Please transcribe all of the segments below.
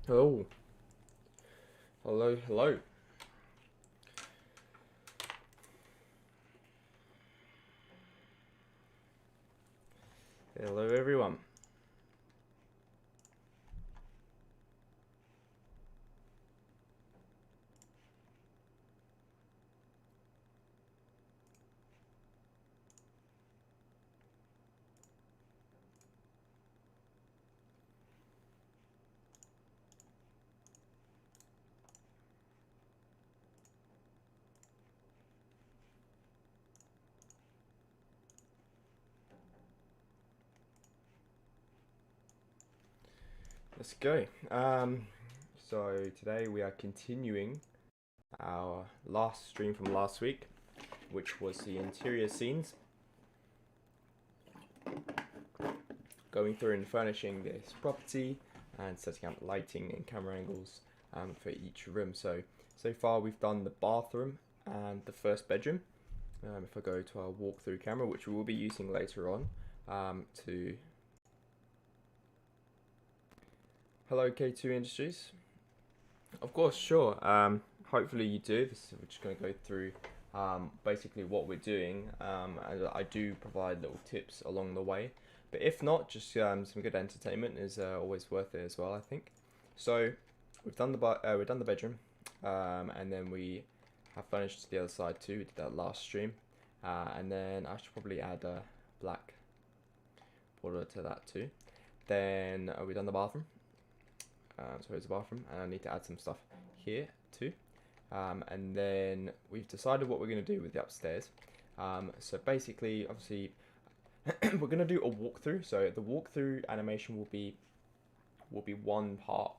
Hello. Hello, hello. Hello, everyone. Let's go. So today we are continuing our last stream from last week, which was the interior scenes. Going through and furnishing this property and setting up lighting and camera angles for each room. So far we've done the bathroom and the first bedroom. If I go to our walkthrough camera, which we will be using later on to... Hello K2 Industries. Of course, sure. Hopefully you do. We're just going to go through basically what we're doing. And I do provide little tips along the way. But if not, just some good entertainment is always worth it as well, I think. So we've done the bedroom, and then we have furnished the other side too. We did that last stream, and then I should probably add a black border to that too. Then we've done the bathroom. So here's the bathroom, and I need to add some stuff here too. And then we've decided what we're going to do with the upstairs. So basically, obviously, we're going to do a walkthrough. So the walkthrough animation will be one part.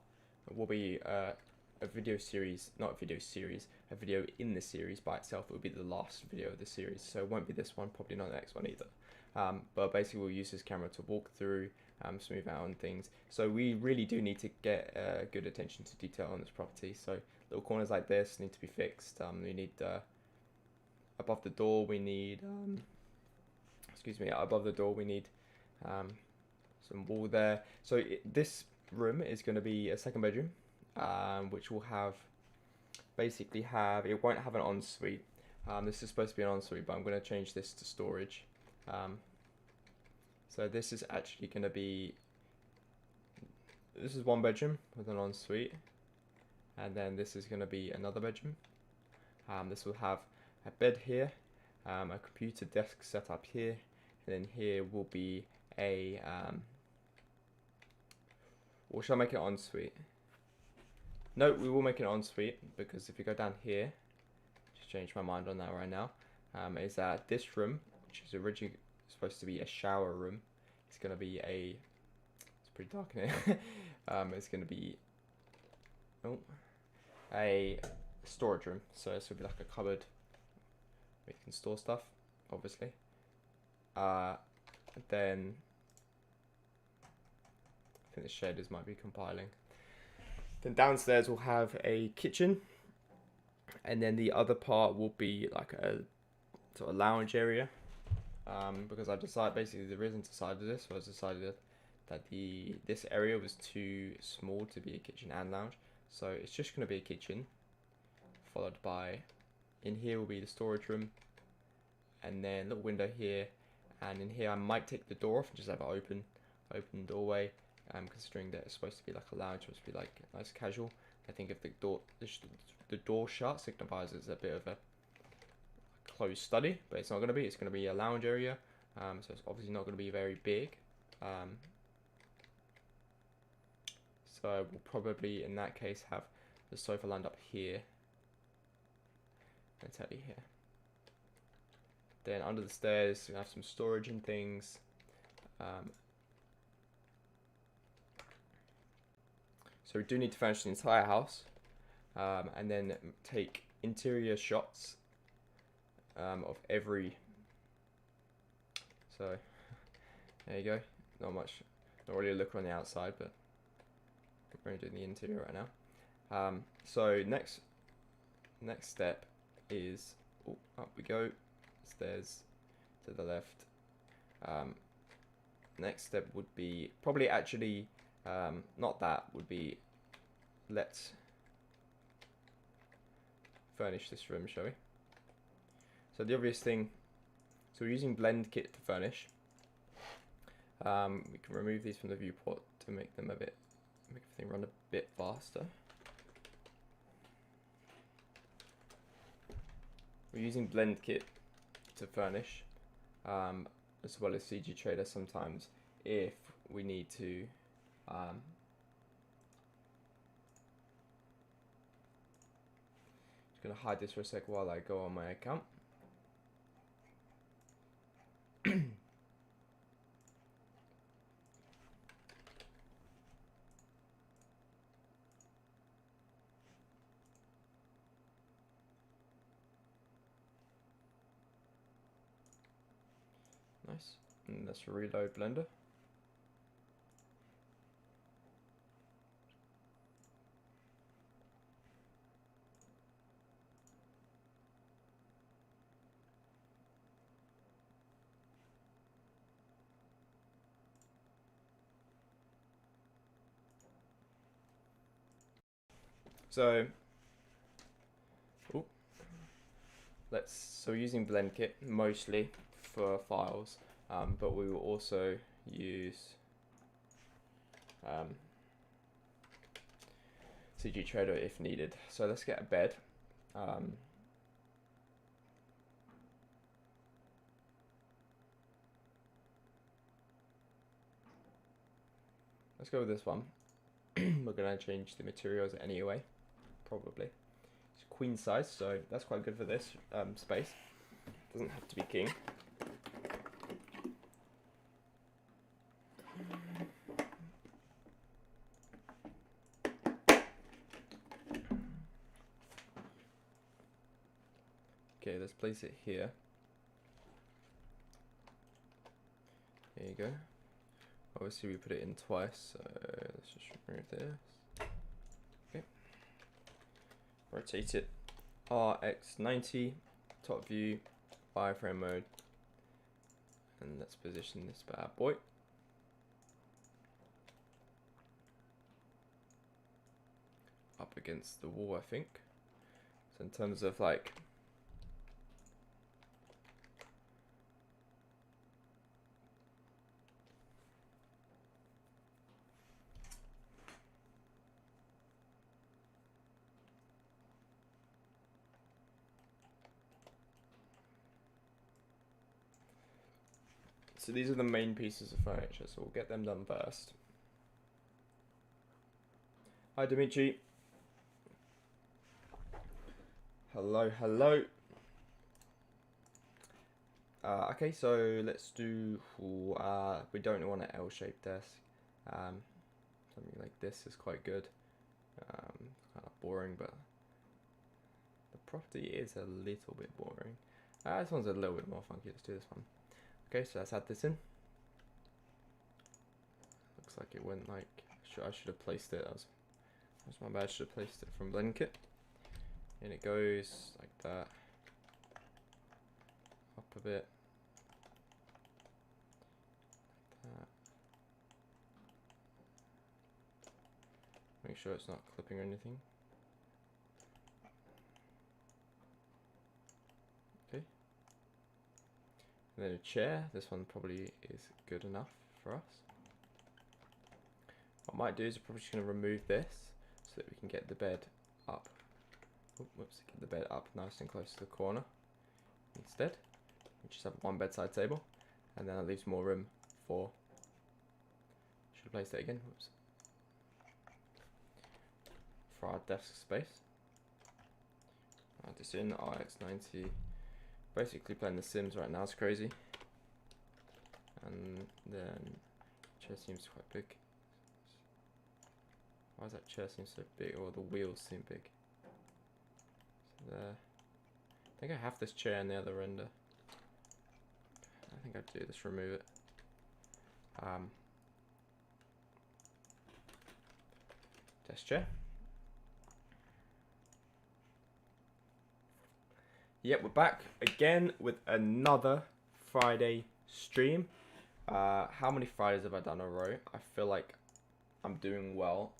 It will be a video series, not a video series, a video in the series by itself. It will be the last video of the series. So it won't be this one, probably not the next one either. But basically, we'll use this camera to walk through, smooth out and things. So we really do need to get good attention to detail on this property. So little corners like this need to be fixed. We need above the door. We need above the door we need some wall there. So this room is going to be a second bedroom, which will have it won't have an ensuite. This is supposed to be an ensuite, but I'm going to change this to storage. So this is actually going to be, this is one bedroom with an ensuite, and then this is going to be another bedroom. This will have a bed here, a computer desk set up here, and then here will be a, or should I make it ensuite? No, we will make it ensuite, because if you go down here, just change my mind on that right now, is that this room, which is originally supposed to be a shower room, it's going to be it's pretty dark in here, it's going to be a storage room. So this will be like a cupboard where you can store stuff, obviously. Then I think the shaders might be compiling. Then downstairs we'll have a kitchen, and then the other part will be like a sort of lounge area. Because I decided, basically the reason I decided this was that this area was too small to be a kitchen and lounge. So it's just going to be a kitchen, followed by, in here will be the storage room, and then a little window here, and in here I might take the door off and just have an open doorway, considering that it's supposed to be like a lounge, supposed to be like nice casual. I think if the door shut signifies it's a bit of a closed study, but it's not going to be. It's going to be a lounge area, so it's obviously not going to be very big. So we'll probably, in that case, have the sofa lined up here and telly here. Then under the stairs, we have some storage and things. So we do need to furnish the entire house, and then take interior shots of every. So there you go. Not really a look on the outside, but we're going to do the interior right now. So next step is, up we go, stairs to the left. Next step would be probably actually not that, would be, let's furnish this room, shall we? So the obvious thing, so we're using blend kit to furnish. We can remove these from the viewport to make them make everything run a bit faster. We're using blend kit to furnish, as well as CG Trader sometimes if we need to. Just gonna hide this for a sec while I go on my account. Nice. And let's reload Blender. So, we're using blend kit mostly for files, but we will also use CG Trader if needed. So let's get a bed. Let's go with this one. We're gonna change the materials anyway, probably. It's queen size, so that's quite good for this space. Doesn't have to be king. Okay, let's place it here. There you go. Obviously we put it in twice, so let's just remove this. Okay. Rotate it. RX90, top view, wireframe mode. And let's position this bad boy. Up against the wall, I think. So in terms of like so these are the main pieces of furniture, so we'll get them done first. Hi Dimitri. Hello, hello. Okay, so let's do, we don't want an L-shaped desk. Something like this is quite good. Kind of boring, but the property is a little bit boring. This one's a little bit more funky. Let's do this one. Okay, so let's add this in. Looks like it went like, I should have placed it. That's my bad. I should have placed it from blend kit. And it goes like that. Up a bit. Like that. Make sure it's not clipping or anything. Okay. And then a chair. This one probably is good enough for us. What I might do is I'm probably just going to remove this so that we can get the bed up. Whoops, get the bed up nice and close to the corner. Instead, we just have one bedside table, and then that leaves more room for. Should have placed it again. Whoops. For our desk space. Add this in RX90. Basically playing The Sims right now. It's crazy. And then chair seems quite big. Why does that chair seem so big? Or the wheels seem big. So there. I think I have this chair in the other render. I think I do. Let's remove it. Desk chair. Yep, we're back again with another Friday stream. How many Fridays have I done in a row? I feel like I'm doing well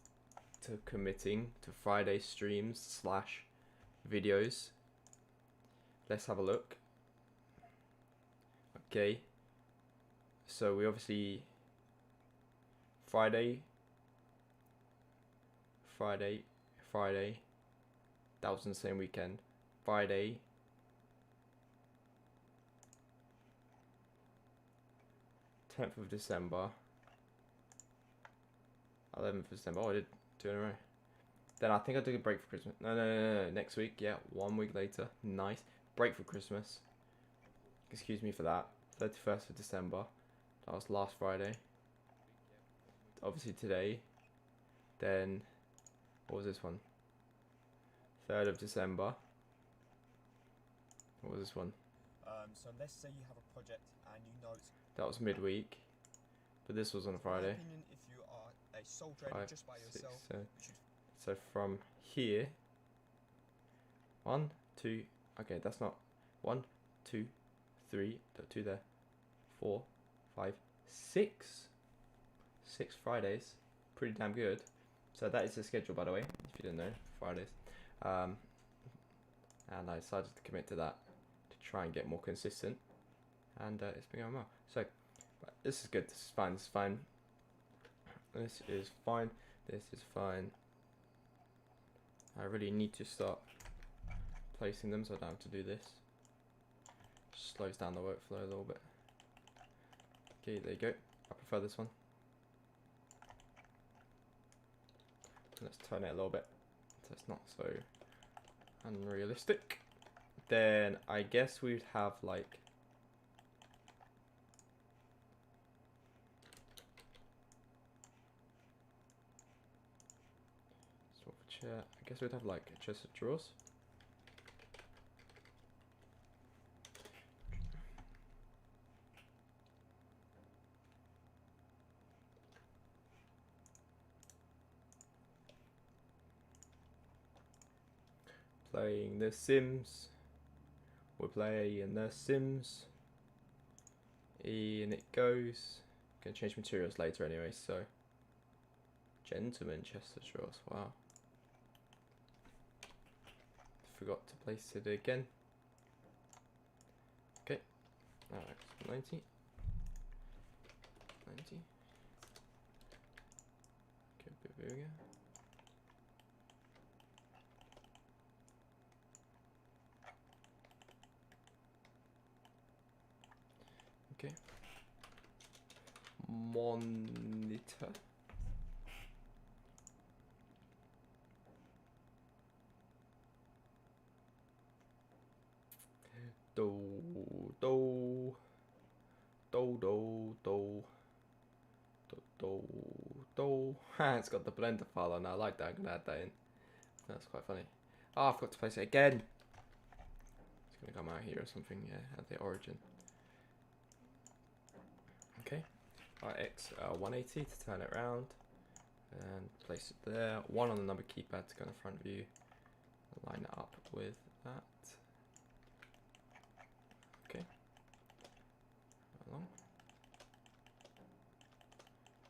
to committing to Friday streams / videos. Let's have a look. Okay, so we obviously Friday. That was in the same weekend. Friday. 10th of December. 11th of December. Oh, I did 2 in a row. Then I think I took a break for Christmas. No. Next week. Yeah, 1 week later. Nice. Break for Christmas. Excuse me for that. 31st of December. That was last Friday. Obviously today. Then, what was this one? 3rd of December. What was this one? So let's say you have a project and you know it's... That was midweek. But this was on a Friday. In my opinion, if you are a sole trader just by yourself, so from here, 1, 2, okay, that's not 1, 2, 3, 2 there, 4, 5, 6 Fridays, pretty damn good. So that is the schedule, by the way, if you didn't know, Fridays. And I decided to commit to that to try and get more consistent, and it's been going well. So this is good. This is fine. This is fine. This is fine. This is fine. I really need to start placing them so I don't have to do this. Just slows down the workflow a little bit. Okay, there you go. I prefer this one. Let's turn it a little bit so it's not so unrealistic. Then I guess we'd have like chair. I guess we'd have like a chest of drawers. Playing The Sims. We're playing The Sims. In it goes. Gonna change materials later anyway, so. Gentleman chest of drawers, wow. Forgot to place it again. Okay. Alright, 90. 90. Okay, a bit bigger. Okay. Monitor. It's got the blender file on. I like that. I'm gonna add that in. That's quite funny. Oh, I forgot to place it again. It's gonna come out here or something. Yeah, at the origin. Okay. Alright, X 180 to turn it around and place it there. 1 on the number keypad to go in the front view. Line it up with that. Okay. Along.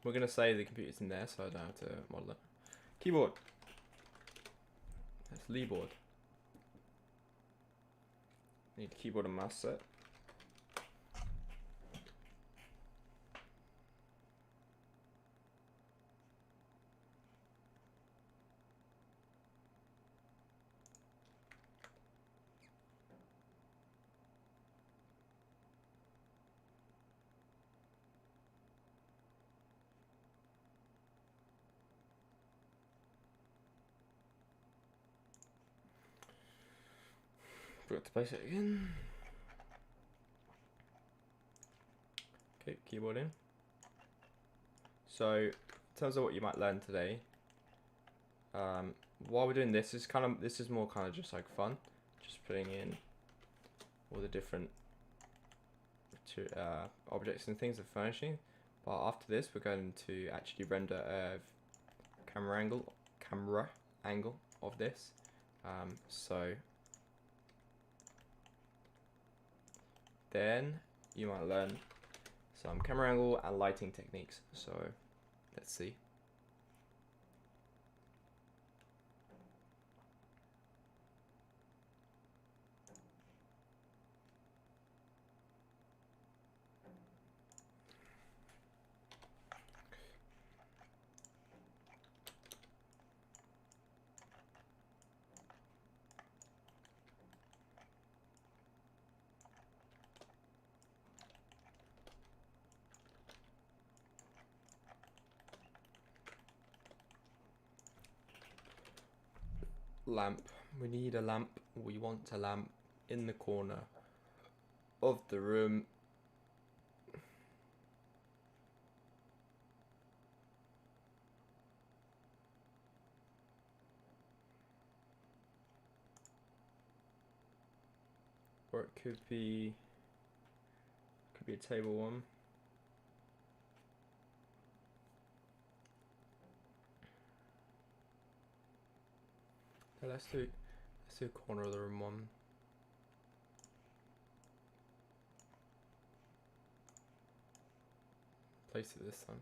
We're gonna say the computer's in there, so I don't have to model it. Keyboard. That's Lee board. Need keyboard and mouse set. Forgot to place it again. Okay, keyboard in. So, in terms of what you might learn today, while we're doing this, this is more kind of just like fun, just putting in all the different objects and things of furnishing. But after this, we're going to actually render a camera angle of this. So then you might learn some camera angle and lighting techniques. So let's see. lamp. We need a lamp. We want a lamp in the corner of the room. Or it could be a table one. Okay, let's do corner of the room one. Place it this time.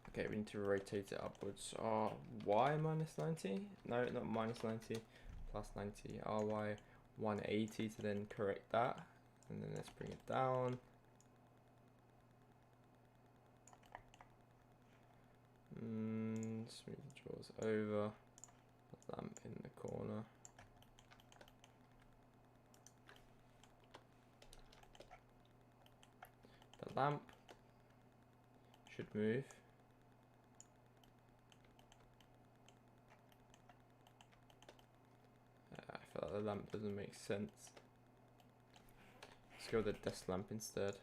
Okay, we need to rotate it upwards. Y minus 90? No, not minus 90. Plus 90. RY 180 to then correct that. And then let's bring it down. Smooth the drawers over. Lamp in the corner. The lamp should move. I feel like the lamp doesn't make sense. Let's go with the desk lamp instead.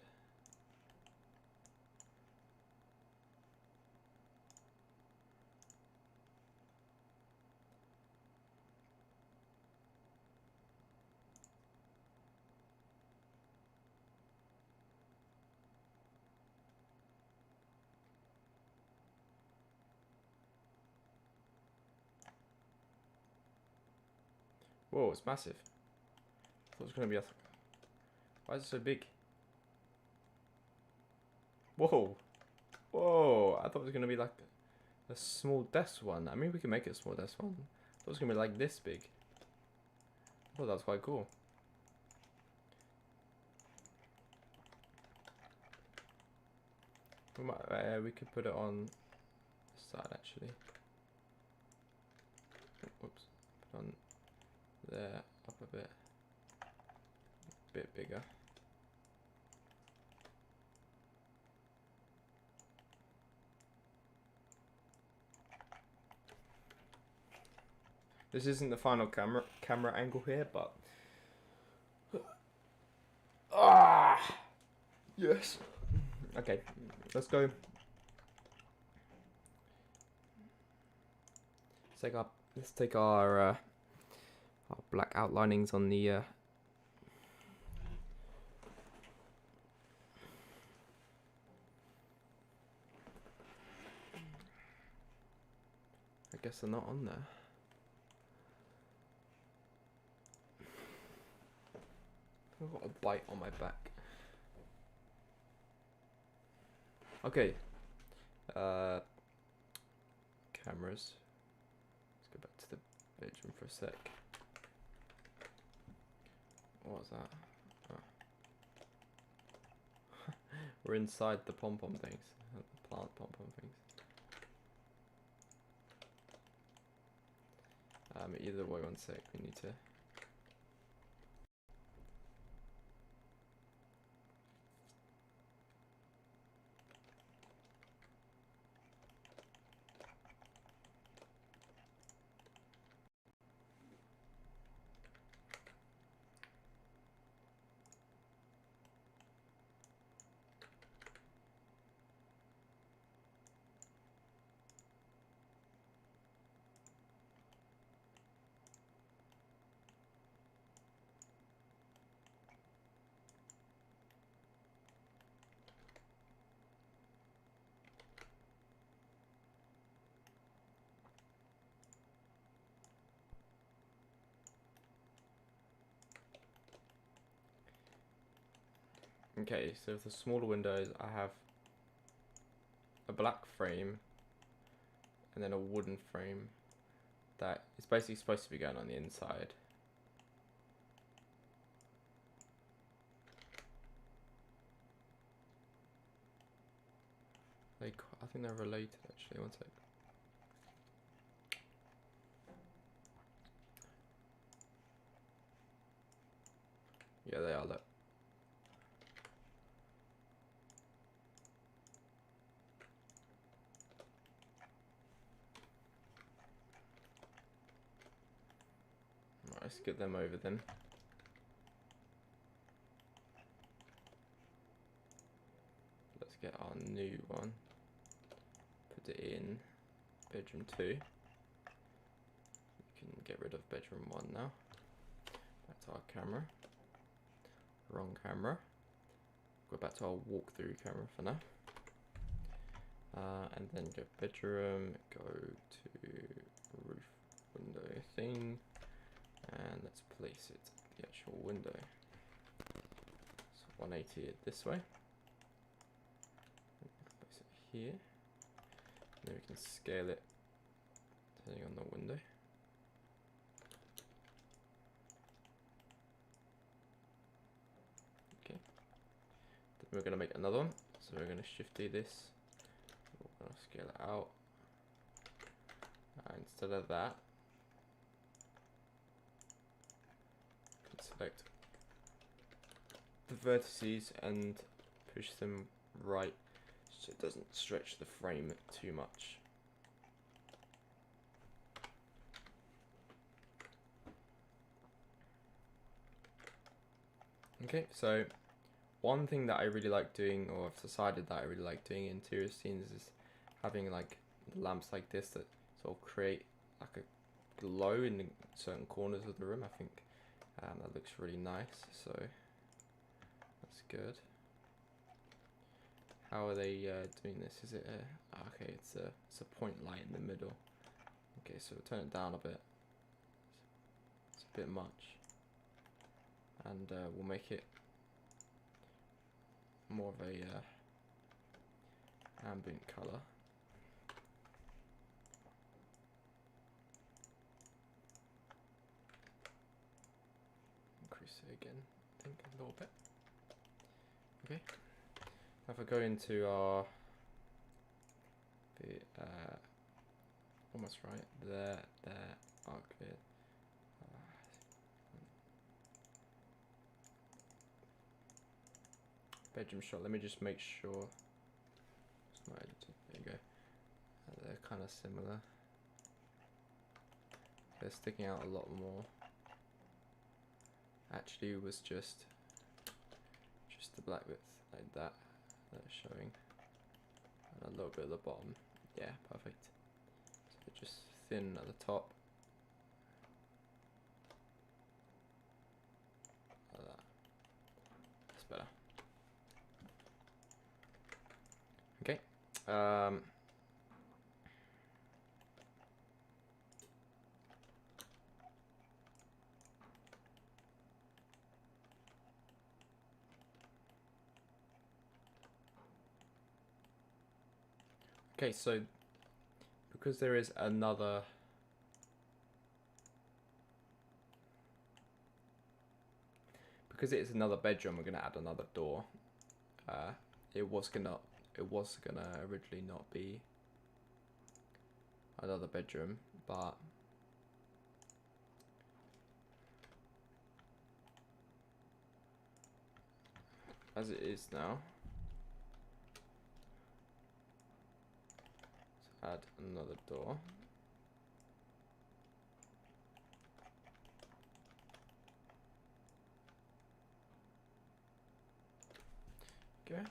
Whoa, it's massive. I thought it was going to be a... Why is it so big? Whoa. Whoa, I thought it was going to be like a small desk one. I mean, we can make it a small desk one. I thought it was going to be like this big. I thought that was quite cool. We could put it on this side actually. Whoops. Put on there, up a bit bigger. This isn't the final camera angle here, but yes. Okay, let's go. Let's take our black outlinings on the I guess they're not on there. I've got a bite on my back. Okay. Cameras. Let's go back to the bedroom for a sec. What was that? Oh. We're inside the pom-pom things. Plant pom-pom things. Either way, one sec. We need to... Okay, so for the smaller windows, I have a black frame and then a wooden frame that is basically supposed to be going on the inside. I think they're related actually. One sec. Yeah, they are. Look. Let's get them over then. Let's get our new one. Put it in bedroom 2. We can get rid of bedroom 1 now. Back to our camera. Wrong camera. Go back to our walkthrough camera for now. And then go bedroom, go to roof window thing, and let's place it the actual window. So 180 it this way. Place it here. And then we can scale it depending on the window. Okay. Then we're going to make another one. So we're going to shift D this. We're going to scale it out. Instead of that, you can select the vertices and push them right so it doesn't stretch the frame too much. Okay, so one thing that I really like doing, or I've decided that I really like doing in interior scenes, is having like lamps like this that sort of create like a glow in the certain corners of the room. I think that looks really nice, so that's good. How are they doing this? Is it okay, it's a point light in the middle. Okay, so we'll turn it down a bit. It's a bit much. And we'll make it more of a ambient color. Increase it again, I think, a little bit. Okay. Now if I go into our almost right there, okay. Bedroom shot. Let me just make sure. It's not edited. There you go. They're kind of similar. They're sticking out a lot more. Actually, it was just the black bit like that. That's showing, and a little bit at the bottom. Yeah, perfect. So just thin at the top. Like that. That's better. Okay. Okay, so because there is another because it is another bedroom, we're gonna add another door. It was gonna originally not be another bedroom, but as it is now, let's add another door. Okay.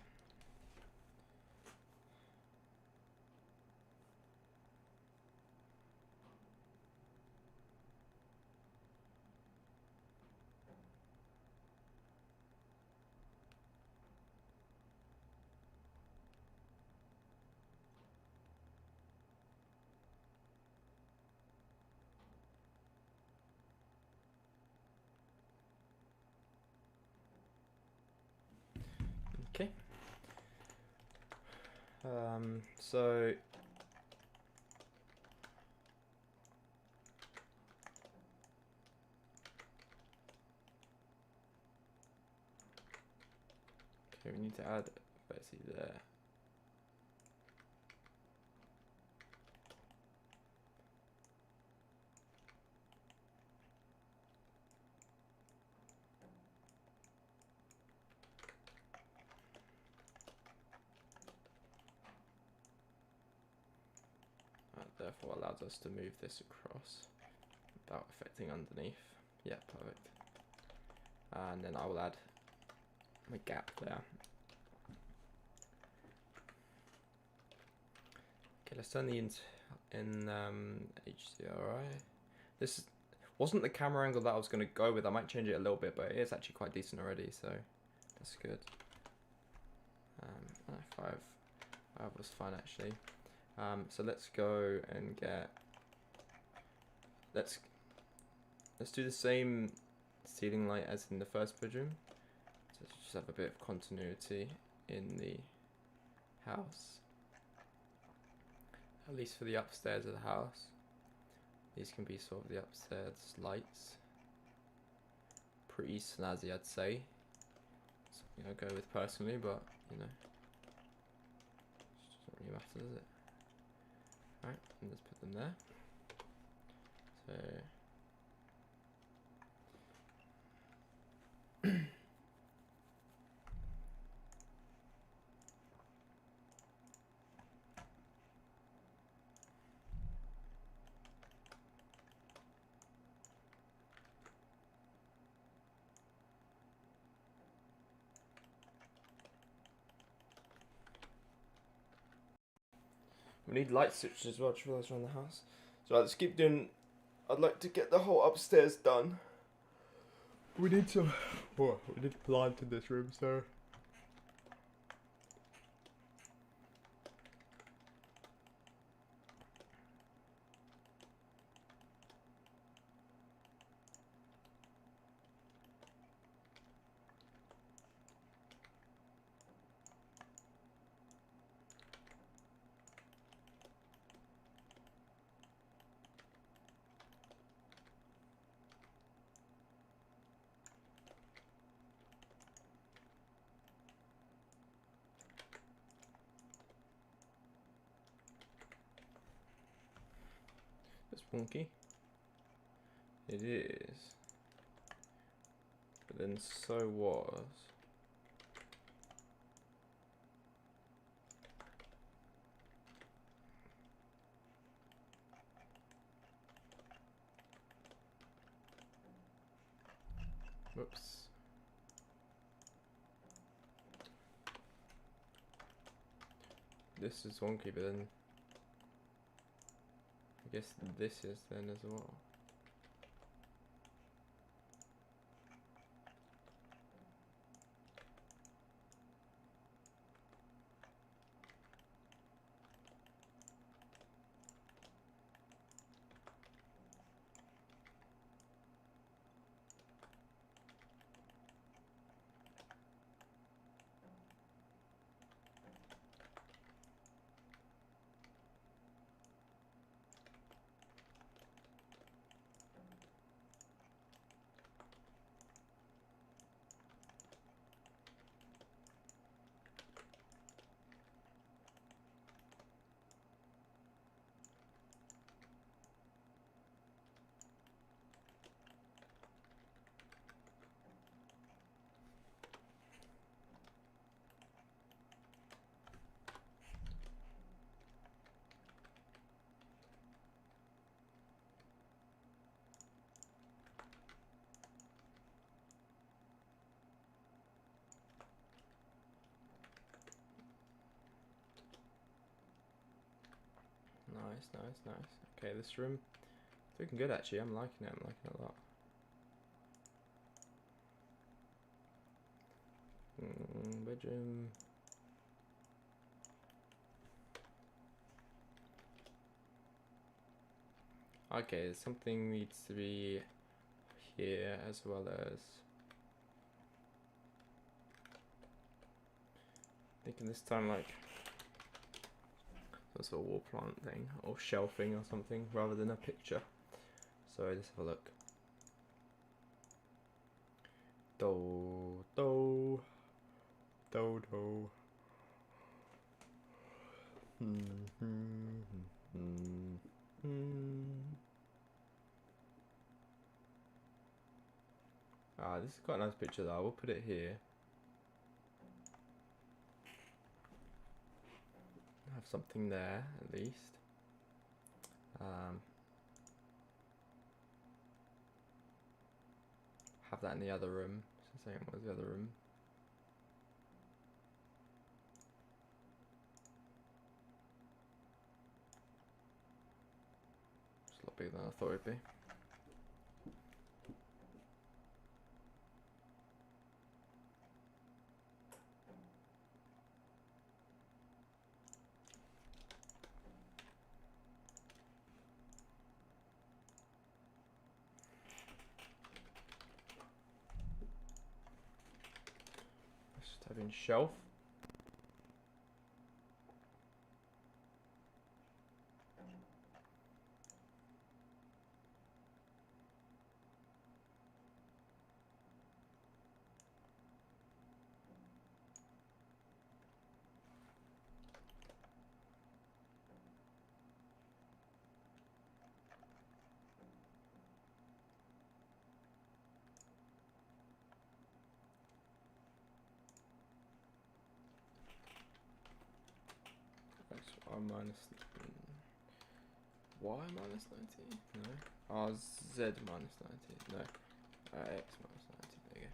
Okay. So okay, we need to add a vertice there. Therefore allows us to move this across without affecting underneath. Yeah, perfect. And then I will add a gap there. Okay, let's turn the in HDRI. This wasn't the camera angle that I was going to go with. I might change it a little bit, but it is actually quite decent already, so that's good. 5 was fine actually. So let's go and get. Let's do the same ceiling light as in the first bedroom. So let's just have a bit of continuity in the house. At least for the upstairs of the house. These can be sort of the upstairs lights. Pretty snazzy, I'd say. Something I go with personally, but you know, it doesn't really matter, does it? Alright, and let's put them there. So we need light switches as well, to realize around the house. So let's keep doing. I'd like to get the whole upstairs done. We need some. Oh, we need plant in this room, so. It's wonky. It is. But then so was. Whoops. This is wonky, but then I guess this is then as well. Nice. Okay, this room, it's looking good actually. I'm liking it. I'm liking it a lot. Bedroom. Okay, something needs to be here as well as. Thinking this time like some sort of wall plant thing or shelving or something rather than a picture. So let's have a look. Do. This is quite a nice picture though. I will put it here. Have something there at least. have that in the other room. So same as the other room. It's a lot bigger than I thought it'd be. Let's just type in shelf. That's R minus Y minus 90? No. R Z minus 90? No. X minus 90. There you go.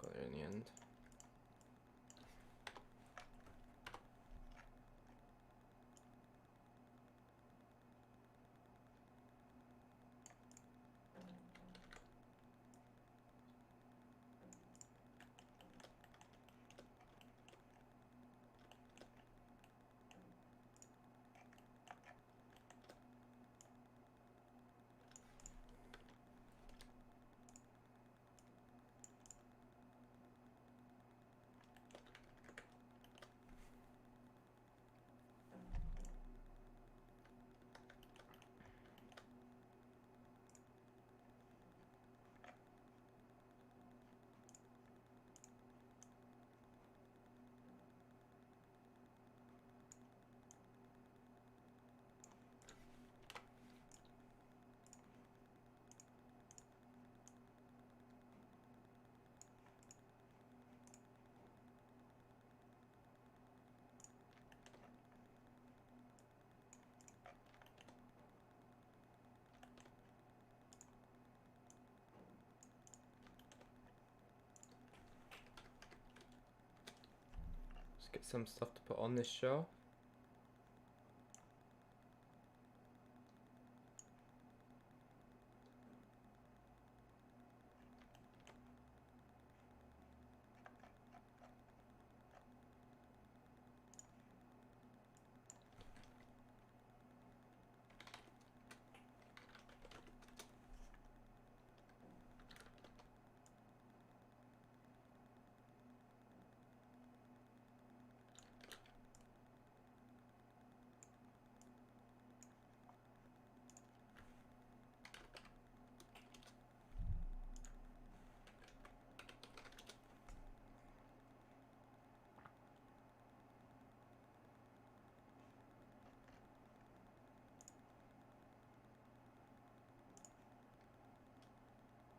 Got there in the end. Let's get some stuff to put on this shelf.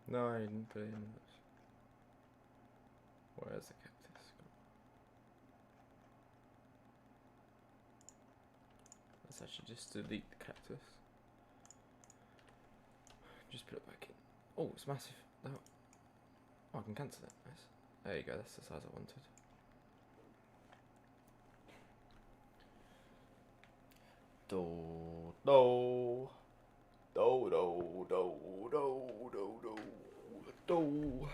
No, I didn't put it in. Where's the cactus? Let's actually just delete the cactus. Just put it back in. Oh, it's massive. No. Oh, I can cancel it. Nice. There you go. That's the size I wanted. Do do do do do do do do.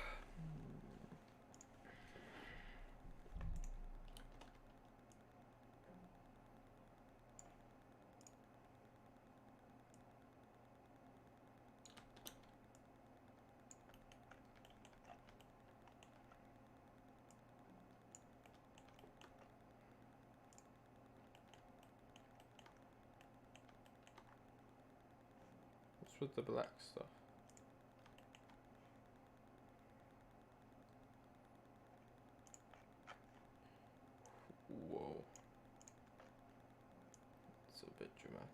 What's with the black stuff? Whoa. It's a bit dramatic.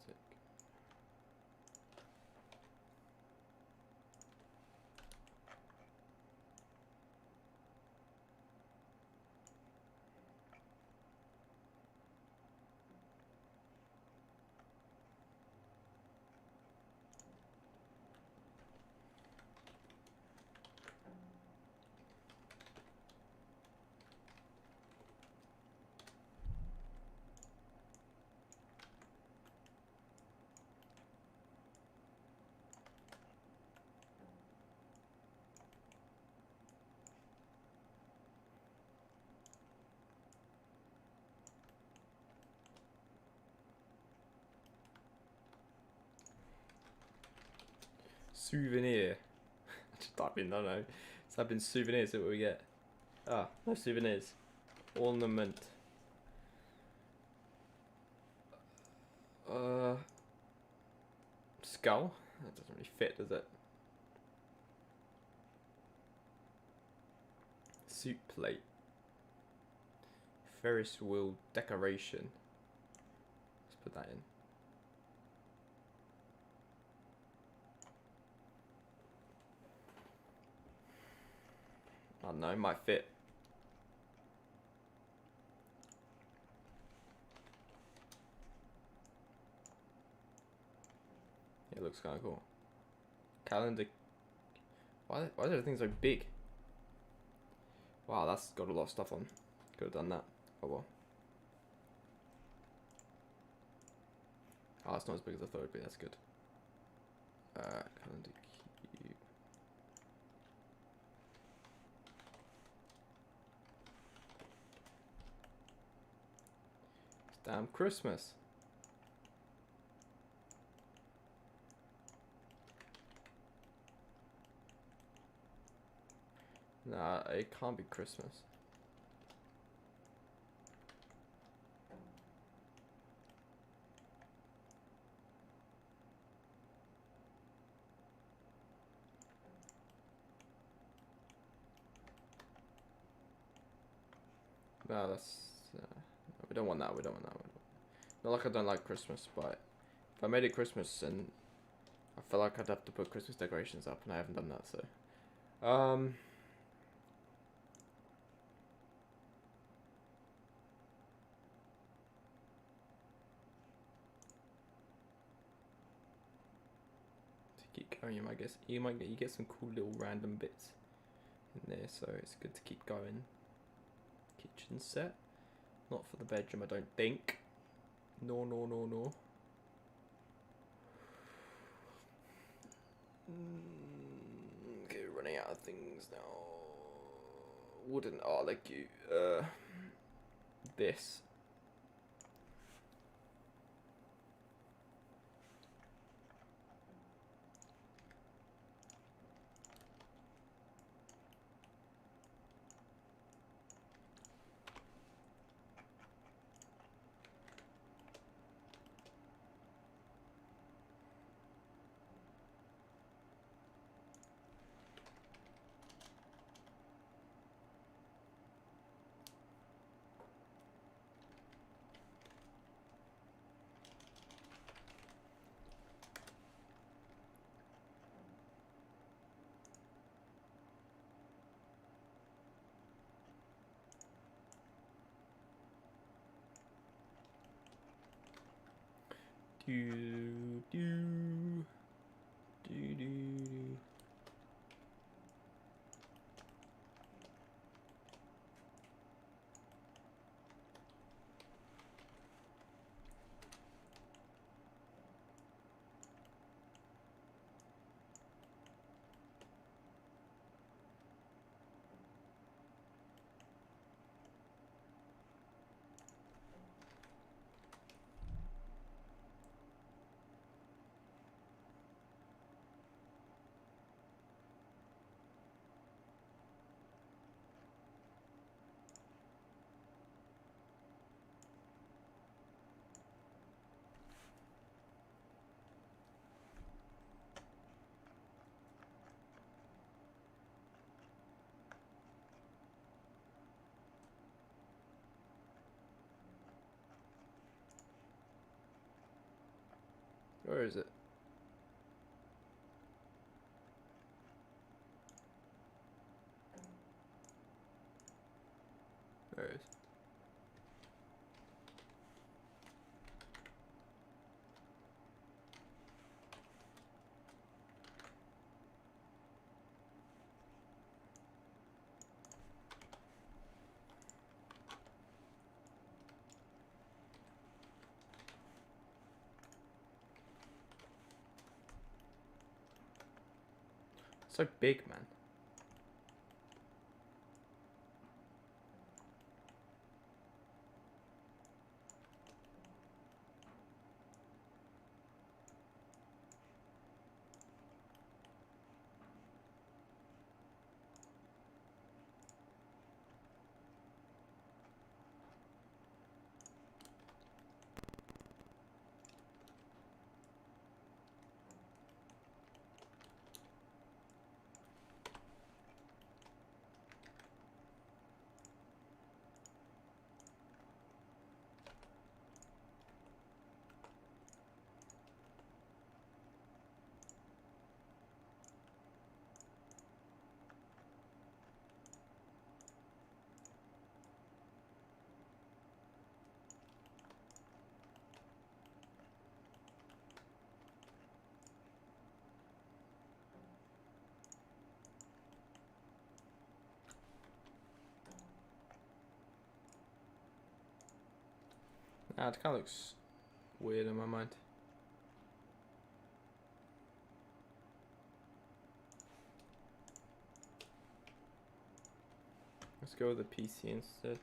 Souvenir. Just type in, I don't know. Type in souvenirs, see what we get. Ah, no souvenirs. Ornament. Skull? That doesn't really fit, does it? Soup plate. Ferris wheel decoration. Let's put that in. I don't know, it might fit. It looks kind of cool. Calendar. Why is everything so big? Wow, that's got a lot of stuff on. Could have done that. Oh well. Oh, it's not as big as I thought it would be. That's good. Calendar cube. It's damn Christmas. Nah, it can't be Christmas. No, that's... we don't want that, we don't want that. Not like I don't like Christmas, but if I made it Christmas, and I feel like I'd have to put Christmas decorations up, and I haven't done that, so... to keep going, you get some cool little random bits in there, so it's good to keep going. Kitchen set. Not for the bedroom, I don't think. No. Okay, running out of things now. Wooden. Oh, like you. This. Do. Where is it? There it is. So big, man. Ah, it kind of looks weird in my mind. Let's go with the PC instead.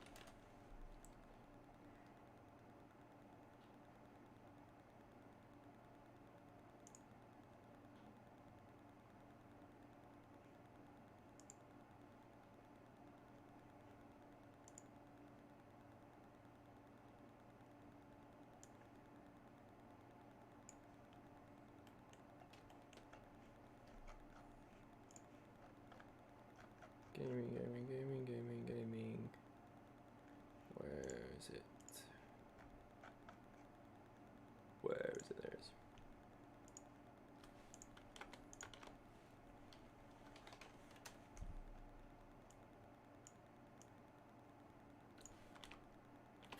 Gaming. Where is it? Where is it? There it is.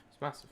It's massive.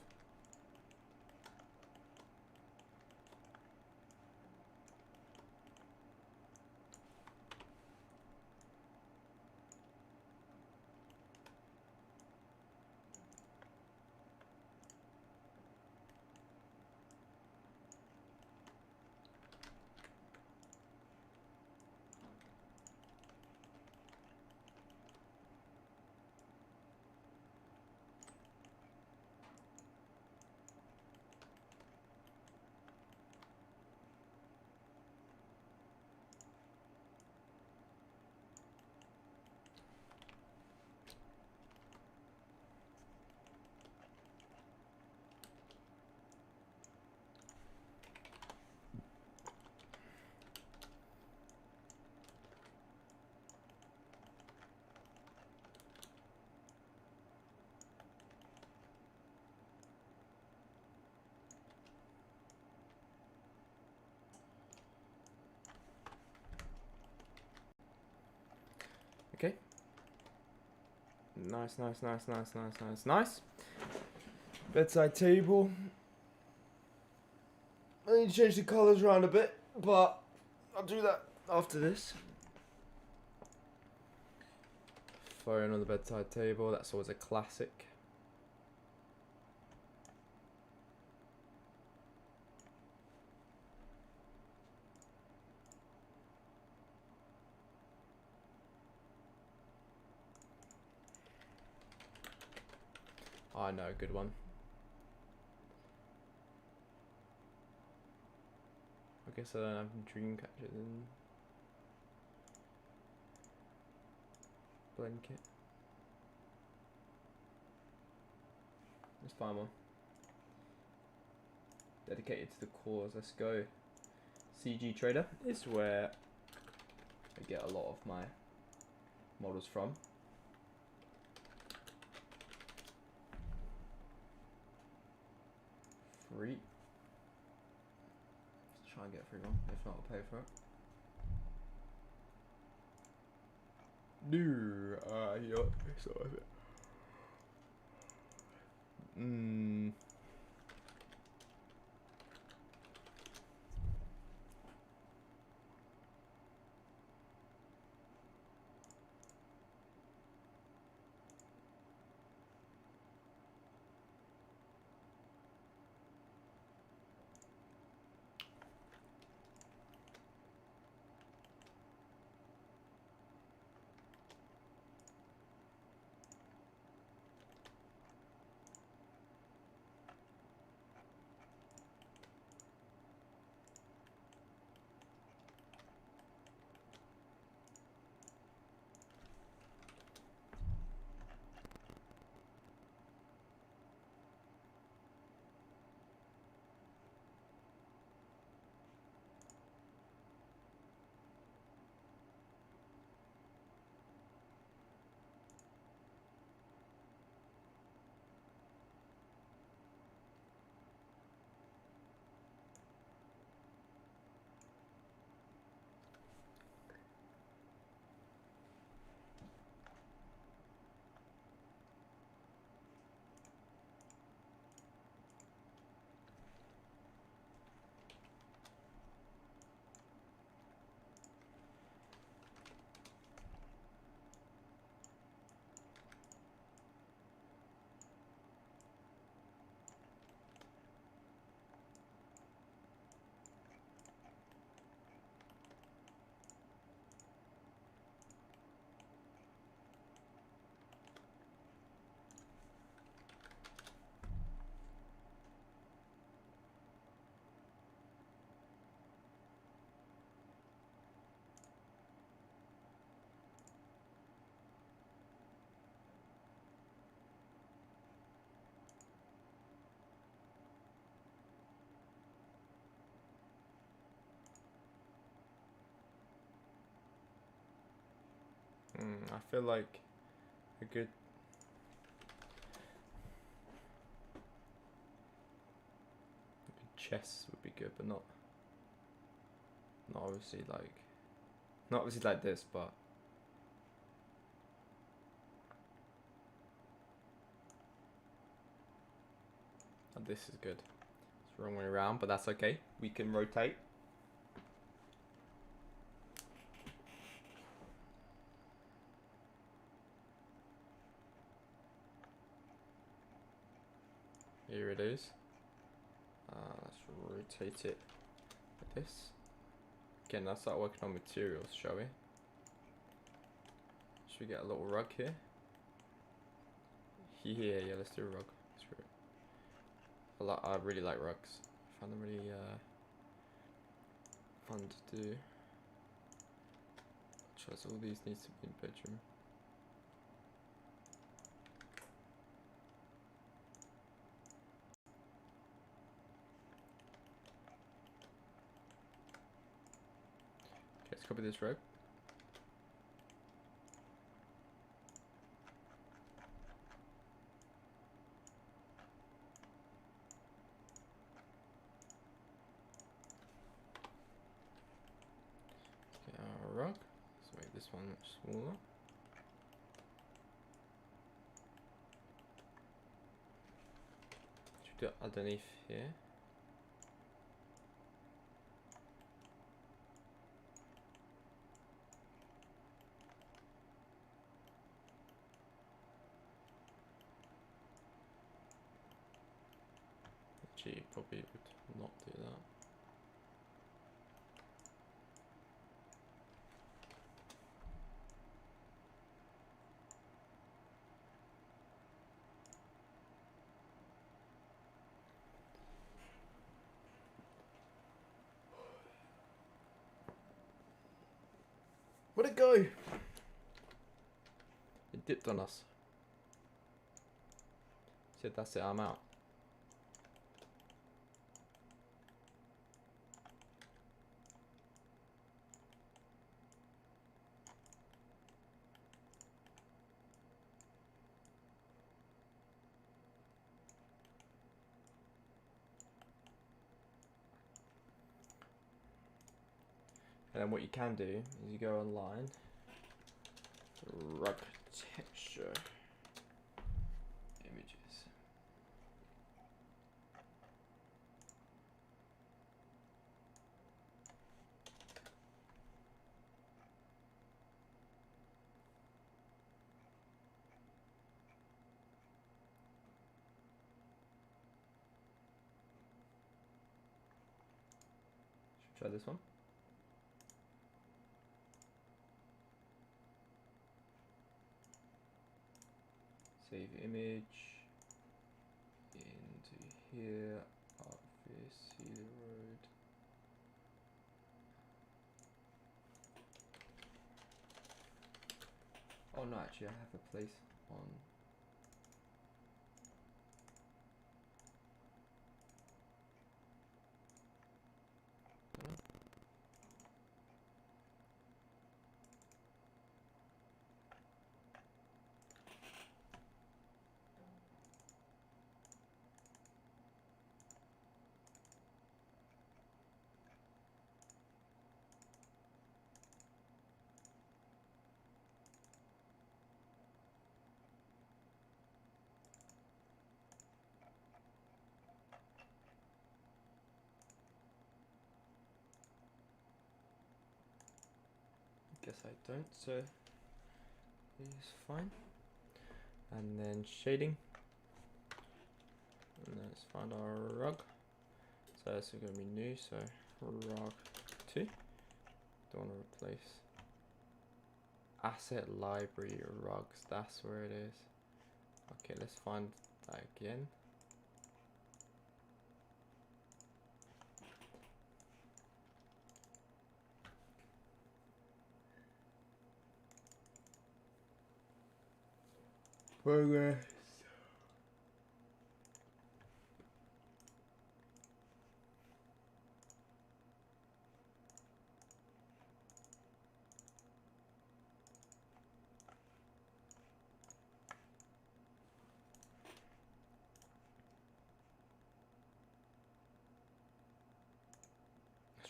Okay. Nice. Bedside table. I need to change the colours around a bit, but I'll do that after this. Phone on the bedside table, that's always a classic. I know, good one. I guess I don't have dream catchers in. Blanket. Let's find one. Dedicated to the cause, let's go. CG Trader is where I get a lot of my models from. Free. Let's try and get free one. If not, I'll pay for it. No, yeah, it's not worth it. I feel like a good chest would be good, but not obviously like this, but this is good. It's the wrong way around, but that's okay. We can rotate. Here it is. Let's rotate it like this. Again, let's start working on materials, shall we? Should we get a little rug here? Yeah, let's do a rug. I really like rugs. I find them really fun to do. So all these needs to be in bedroom. Okay, let's copy this rug. Rug. Let's make this one much smaller. Should we do it underneath here? Actually, probably would not do that. Where'd it go? It dipped on us. Said that's it, I'm out. And then what you can do is you go online, rug texture images. Should we try this one? Save image into here, office, see the road. Oh no, actually I have a place on. Guess I don't, so it's fine. And then shading. And then let's find our rug. So this is going to be new, so rug 2. Don't want to replace. Asset library rugs, that's where it is. Okay, let's find that again. Progress.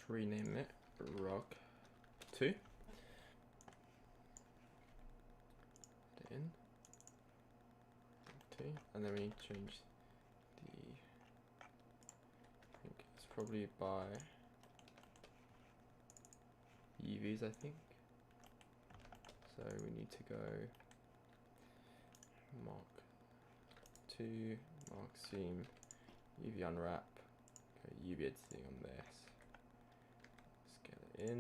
rename it rug 2. Put it in 2, and then we need to change the, I think it's probably by UVs, I think. So we need to go mark 2, mark seam, UV unwrap, go UV editing on this. Scale it in.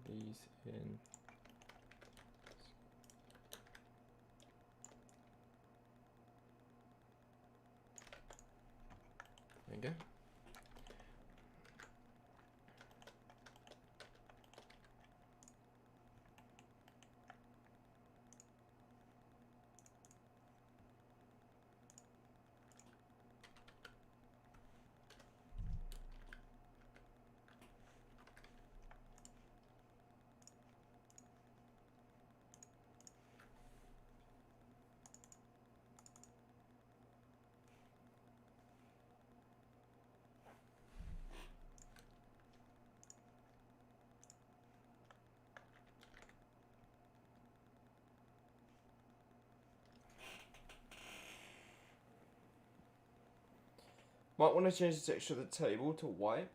Bring these in. There you go. Might want to change the texture of the table to white.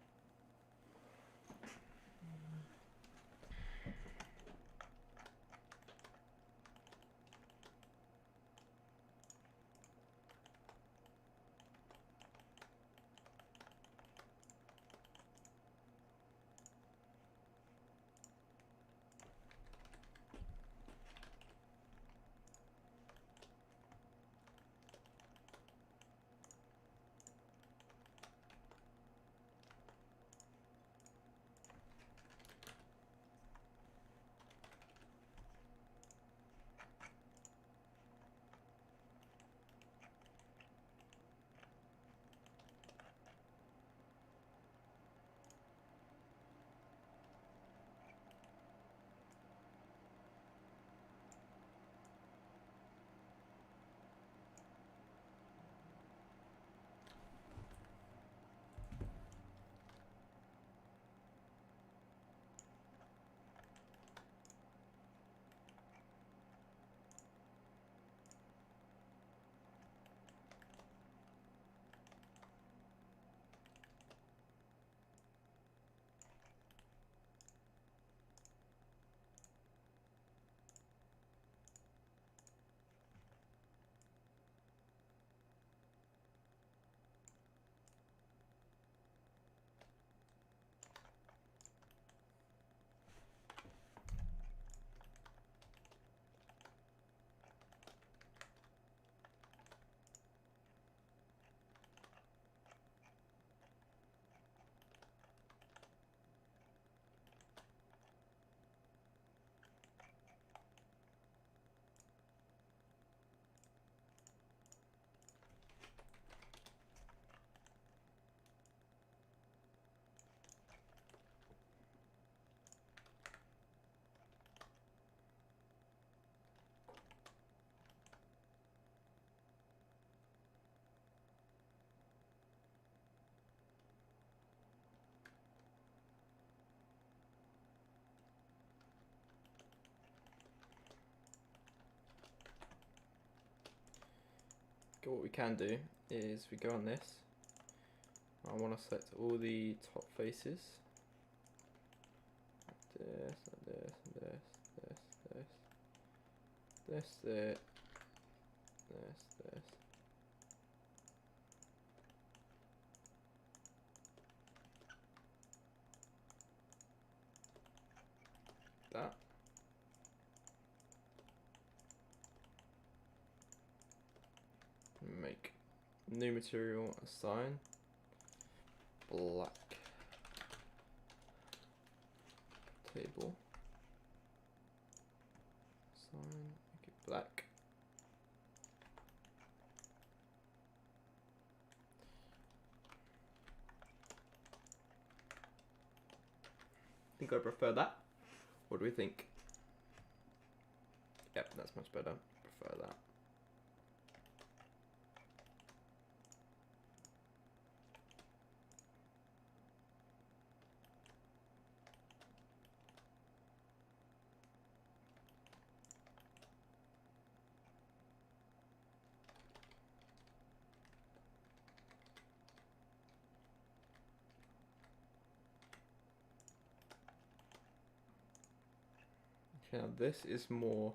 What we can do is we go on this. I want to select all the top faces. Like this, like this, this, this. That. Make new material, assign black table, assign, make it black. I think I prefer that. What do we think? Yep, that's much better. prefer that. Okay, now this is more,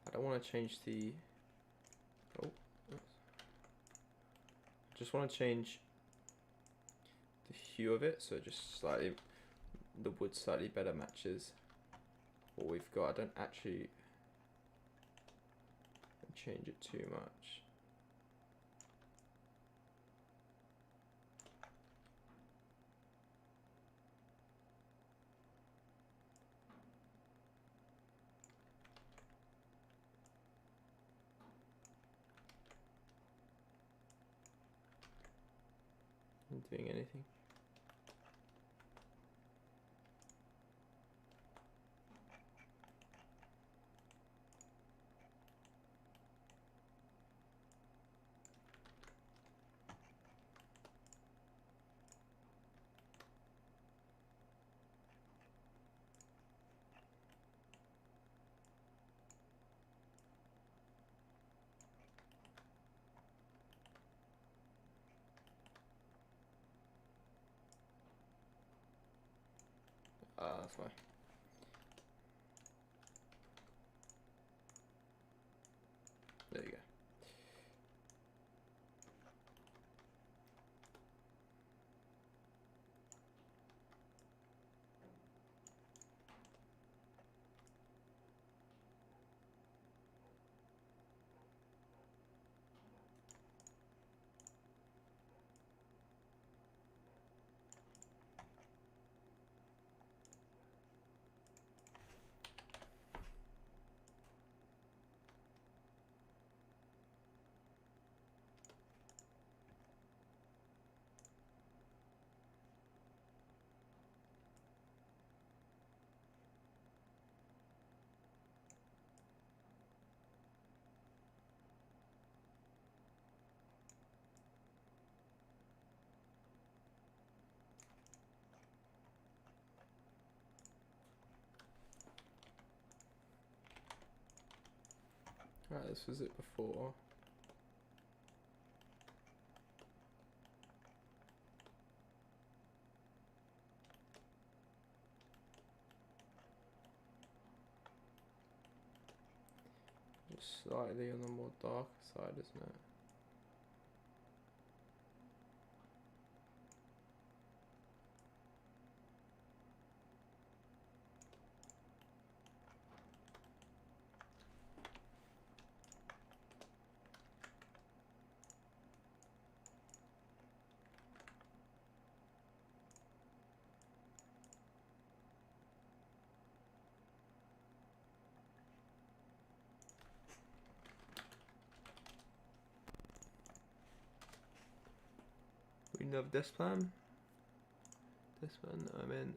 I don't want to change the, oh, I just want to change the hue of it, so just slightly, the wood slightly better matches what we've got. I don't actually change it too much. Not doing anything. That's fine. There you go. Right, this was it before. Just slightly on the more dark side, isn't it? We have this plan. This one, I mean,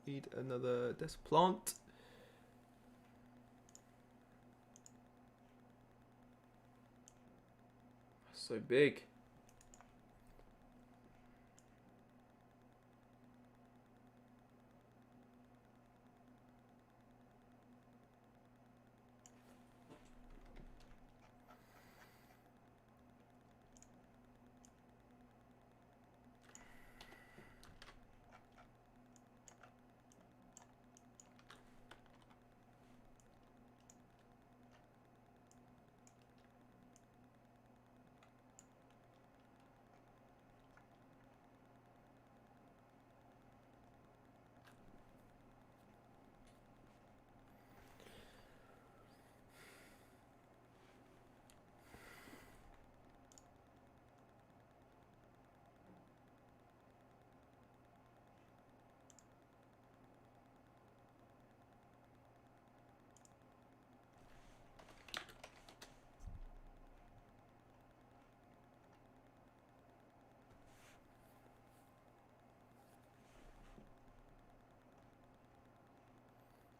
need another this plant. So big.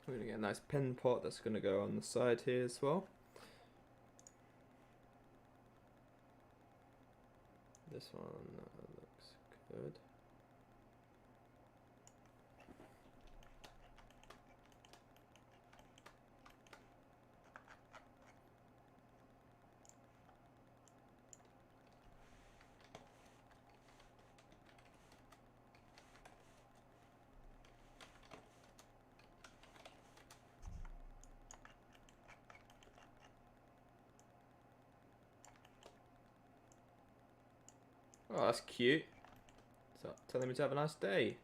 We're gonna get a nice pen pot that's gonna go on the side here as well. this one looks good. Oh, that's cute. So telling me to have a nice day.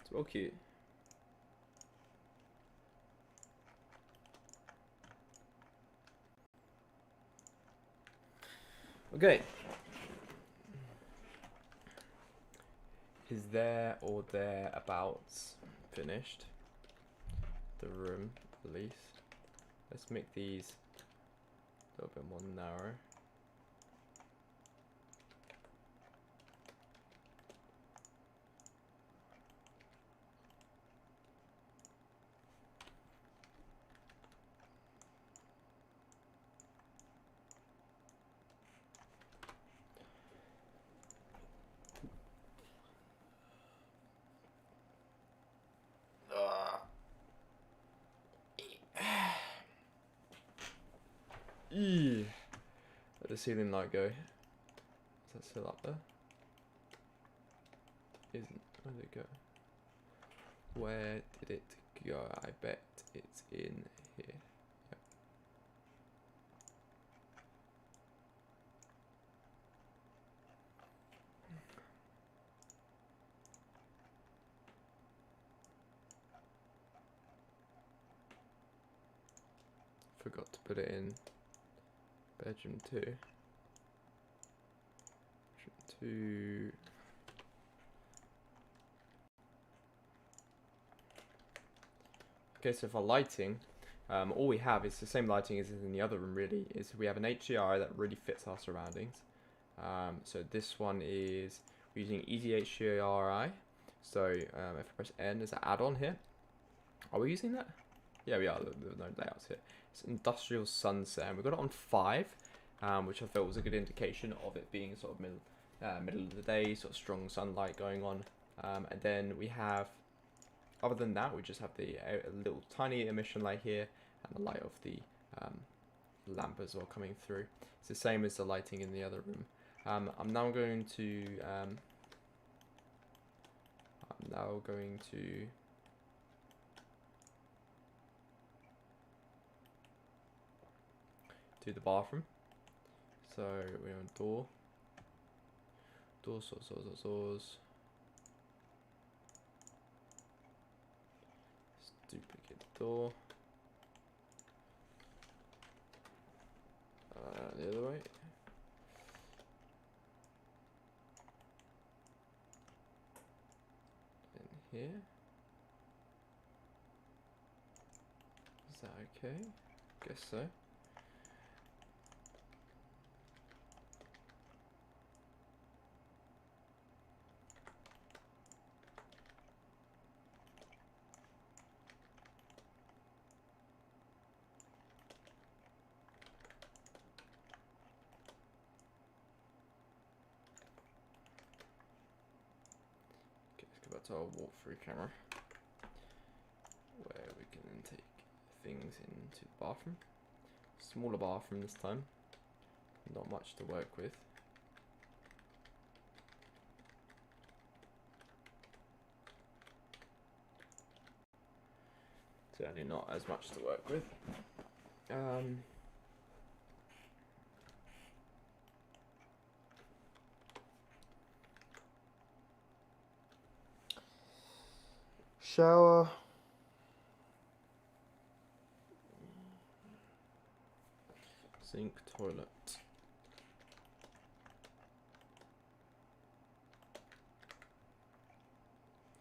It's well cute. Okay. Is there or thereabouts finished? The room, at least. Let's make these a little bit more narrow. Let the ceiling light go. Is that still up there? Isn't. Where did it go? Where did it go? I bet it's in here. Yep. Forgot to put it in bedroom 2. Bedroom 2. Okay, so for lighting, all we have is the same lighting as in the other room really, is we have an HDR that really fits our surroundings. So this one is, we're using Easy HDRI. So if I press N, there's an add-on here. Are we using that? Yeah, we are. There's no layouts here. It's Industrial Sunset, and we got it on 5, which I felt was a good indication of it being sort of middle of the day, sort of strong sunlight going on. And then we have, other than that, we just have the little tiny emission light here, and the light of the lamp as well coming through. It's the same as the lighting in the other room. I'm now going to do the bathroom. So we're on doors. Let's duplicate the door. The other way. In here. Is that okay? Guess so. Let's go back to our walkthrough camera, where we can then take things into the bathroom. Smaller bathroom this time, not much to work with. Certainly not as much to work with. Shower. Sink, toilet.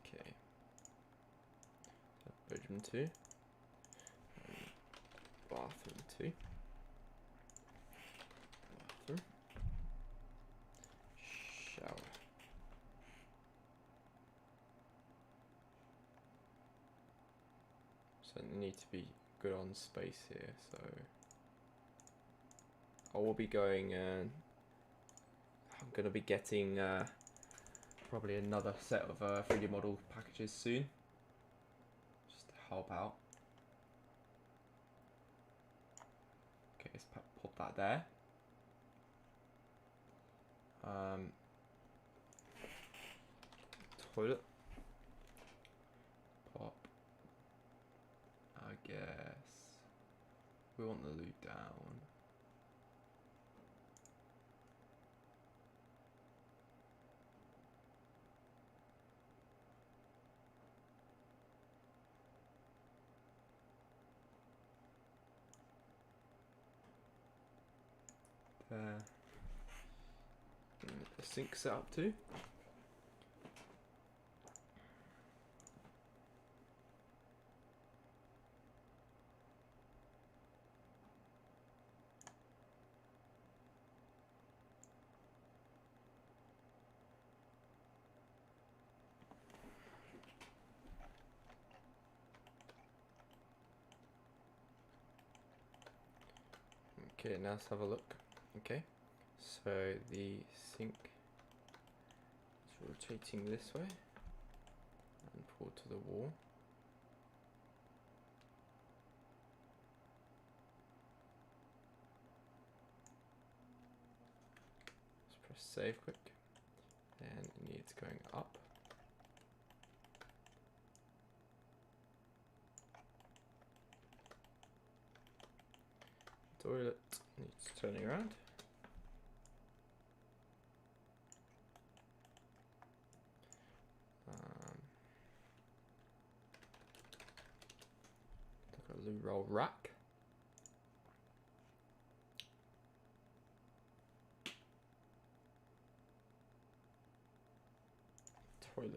Okay. Bedroom 2. Bathroom 2. Bathroom. Shower. So I need to be good on space here, so I will be going I'm going to be getting probably another set of 3D model packages soon, just to help out. Okay, let's pop that there. Toilet. Pop. I guess we want the loo down. There. The sink set up too. Okay, now let's have a look. Okay, so the sink is rotating this way and pull to the wall. Let's press save quick, and it needs going up. Toilet needs turning around. Got a loo roll rack. Toilet.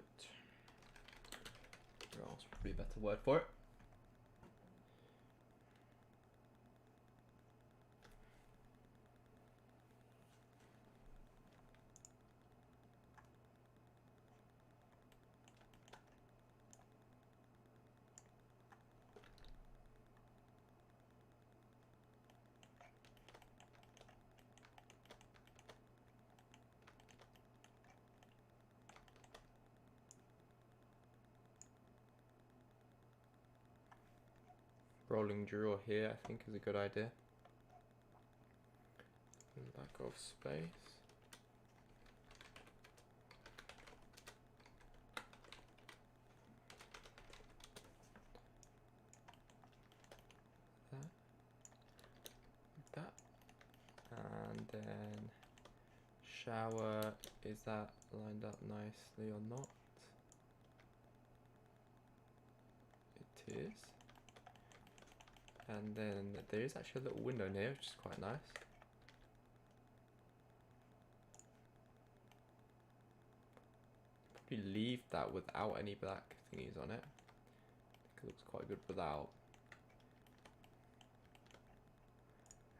Roll's probably a better word for it. Rolling drawer here, I think, is a good idea. Lack of space. That. And then shower, is that lined up nicely or not? It is. And then there is actually a little window in here, which is quite nice. Probably leave that without any black thingies on it. I think it looks quite good without.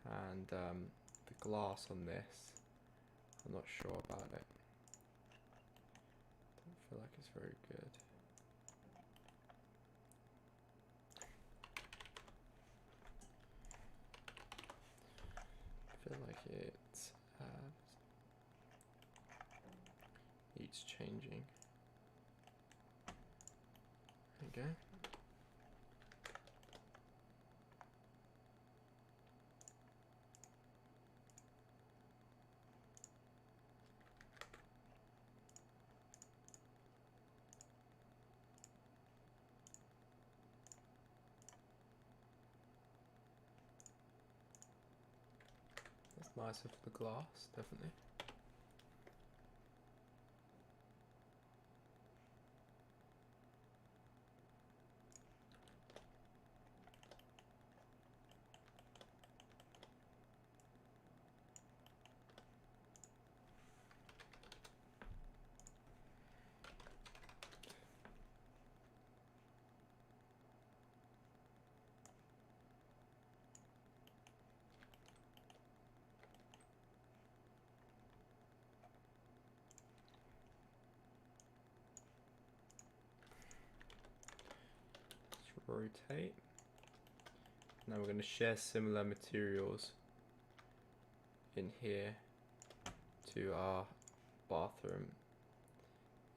And the glass on this, I'm not sure about it. Don't feel like it's very good. I feel like it needs changing. There you go. That's nicer for the glass, definitely. Rotate. Now we're going to share similar materials in here to our bathroom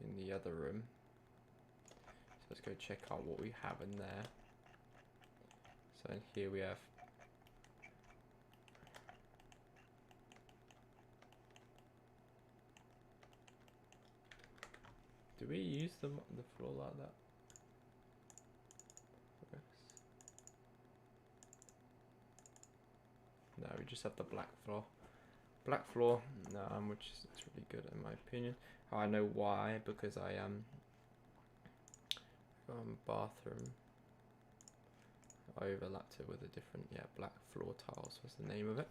in the other room. So let's go check out what we have in there. So in here we have do we use the floor like that? Yes. No, we just have the black floor. Black floor, which is really good in my opinion. I know why, because I bathroom I overlapped it with a different black floor tiles was the name of it.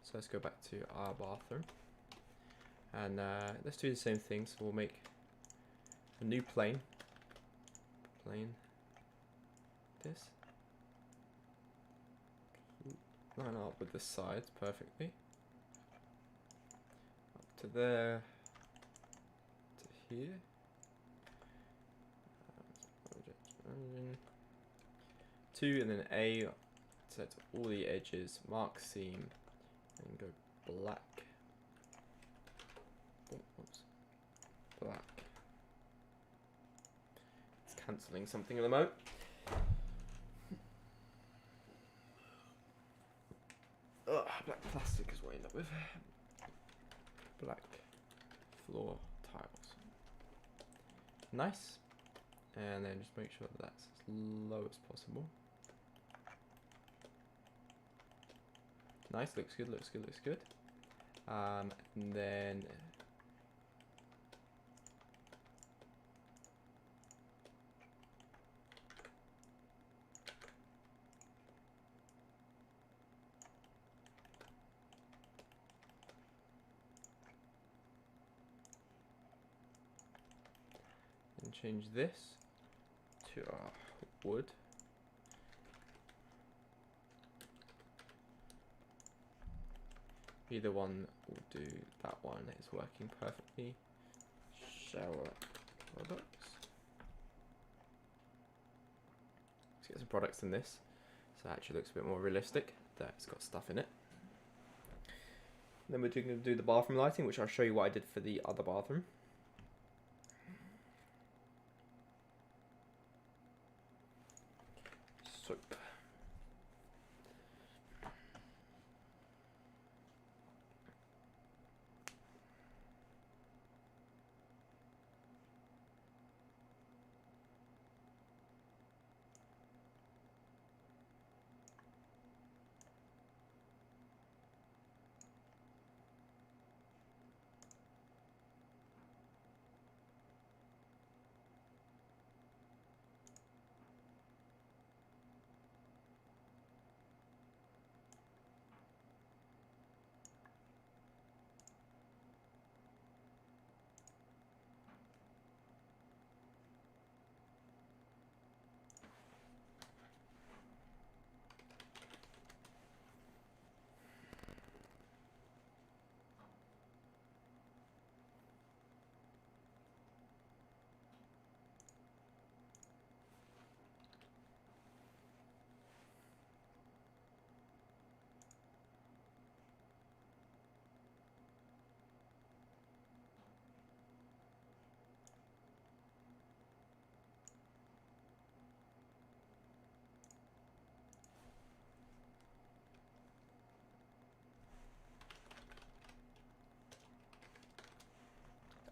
So let's go back to our bathroom and let's do the same thing. So we'll make a new plane this line up with the sides perfectly up to there to here. Two and then A, set all the edges, mark seam, and go black. Oh, oops. Black. It's cancelling something at the moment. Ugh, black plastic is what I end up with. Black floor tiles. Nice. And then just make sure that that's as low as possible. Nice, looks good, looks good, looks good. And then change this to our wood. Either one will do. That one is working perfectly. Shower products. Let's get some products in this. So it actually looks a bit more realistic. That it's got stuff in it. Then we're going to do the bathroom lighting, which I'll show you what I did for the other bathroom. Soap.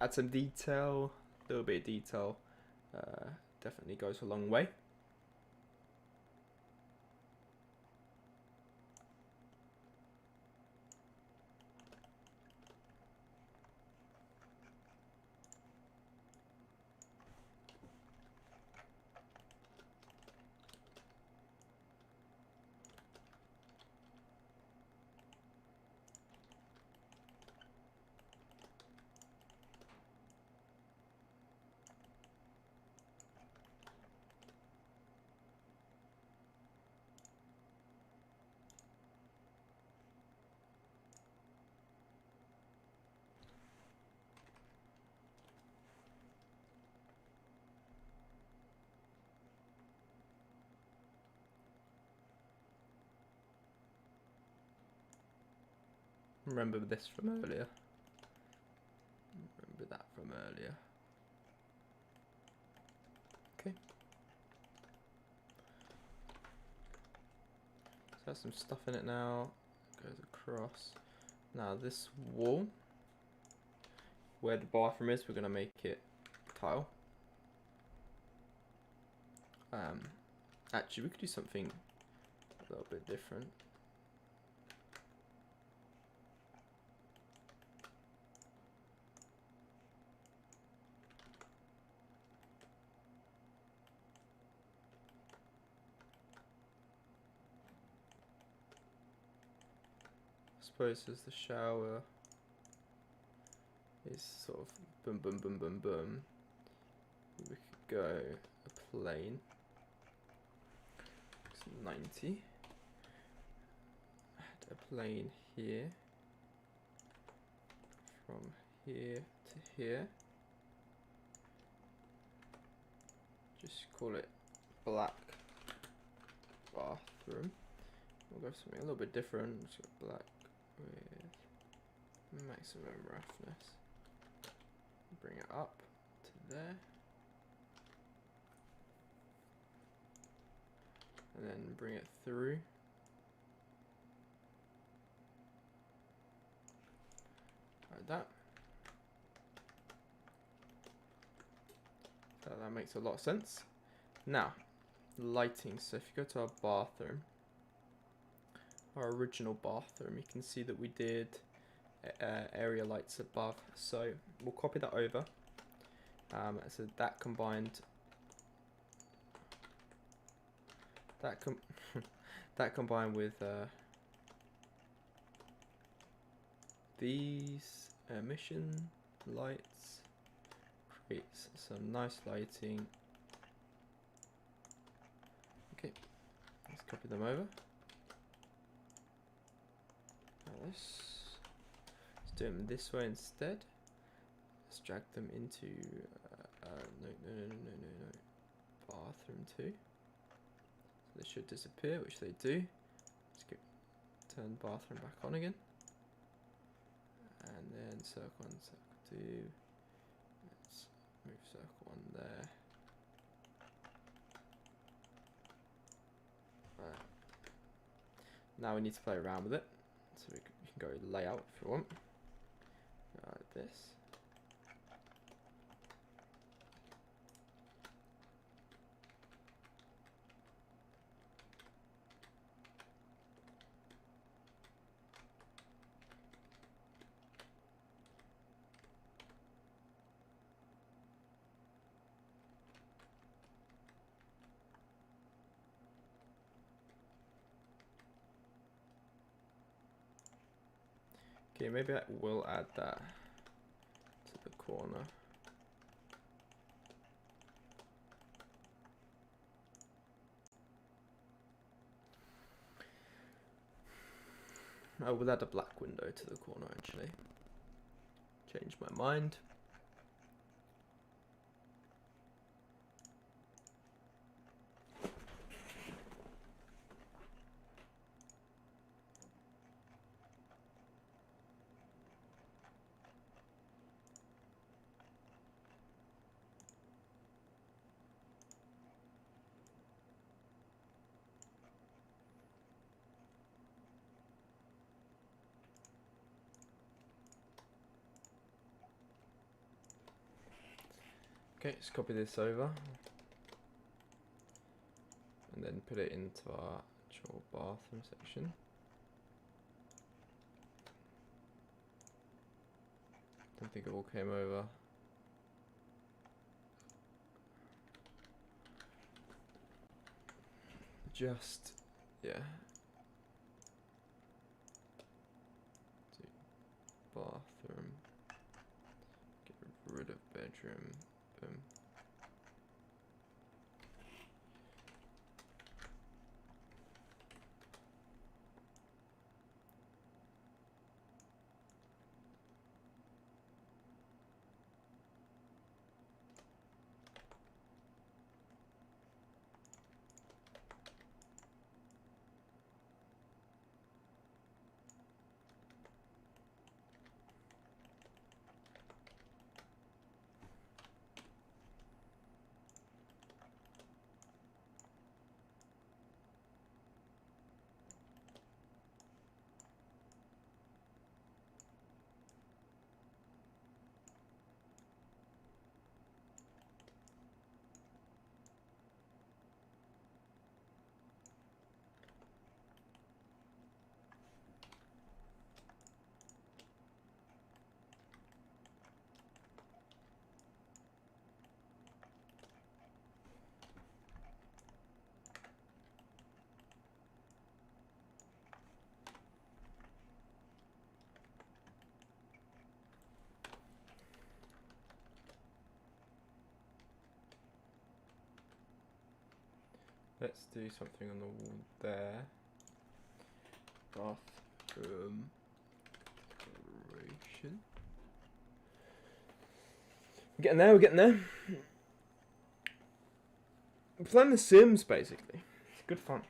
Add some detail, a little bit of detail, definitely goes a long way. Remember this from earlier. earlier. Okay. So has some stuff in it now. Goes across. Now this wall, where the bathroom is, we're gonna make it tile. Actually, we could do something a little bit different. I suppose as the shower is sort of boom, boom, boom, boom, boom, we could go a plane. It's 90. Add a plane here. From here to here. Just call it black bathroom. We'll go for something a little bit different. Just go black with maximum roughness. Bring it up to there. And then bring it through. Like that. So that makes a lot of sense. Now, lighting. So if you go to our bathroom, our original bathroom, you can see that we did area lights above. So we'll copy that over. So that combined, that combined with these emission lights creates some nice lighting. Okay, let's copy them over. Now let's do them this way instead. Let's drag them into no, bathroom 2. So they should disappear, which they do. Let's turn bathroom back on again. And then circle 1, circle 2. Let's move circle 1 there. Right. Now we need to play around with it. So we can go layout if you want. Like this. Okay, maybe I will add that to the corner. I will add a black window to the corner actually. Change my mind. Okay, let's copy this over and then put it into our actual bathroom section. Don't think it all came over. Just, yeah. Do bathroom. Get rid of bedroom. Boom. Let's do something on the wall there. Bathroom decoration. We're getting there, we're getting there. We're playing The Sims, basically. It's good fun.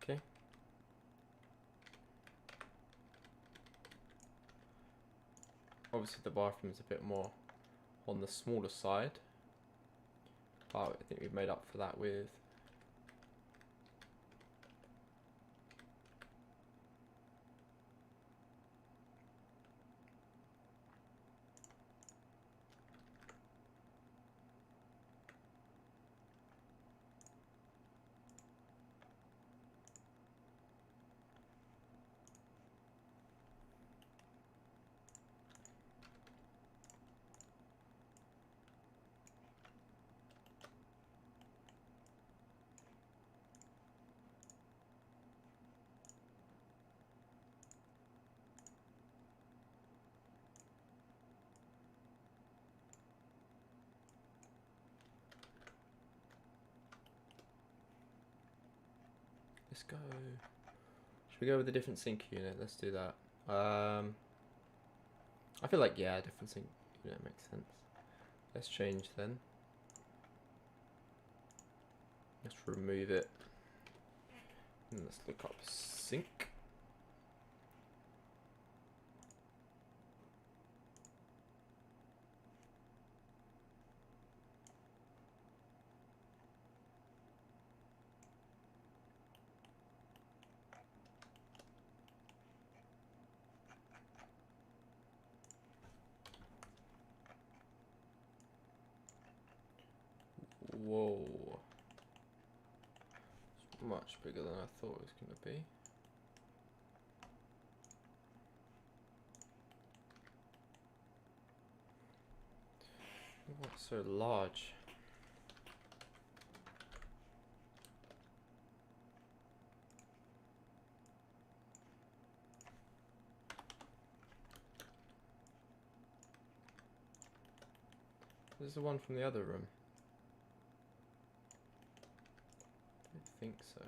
Okay. Obviously the bathroom is a bit more on the smaller side. But I think we've made up for that with let's go. Should we go with a different sink unit? Let's do that. I feel like, yeah, different sink unit makes sense. Let's change then. Let's remove it. And let's look up sink. Whoa. It's much bigger than I thought it was going to be. What's so large? This is the one from the other room. I don't think so.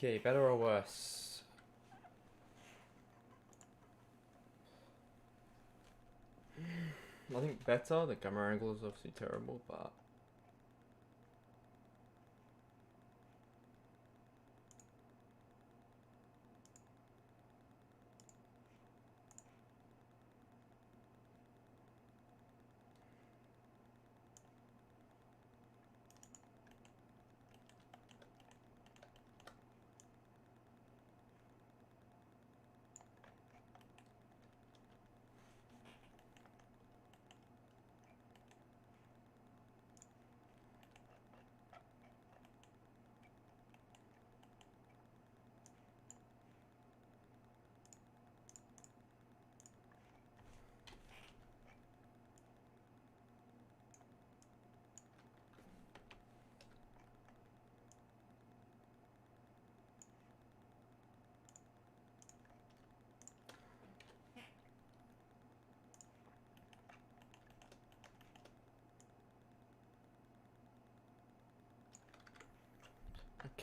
Okay, better or worse? I think better. The camera angle is obviously terrible, but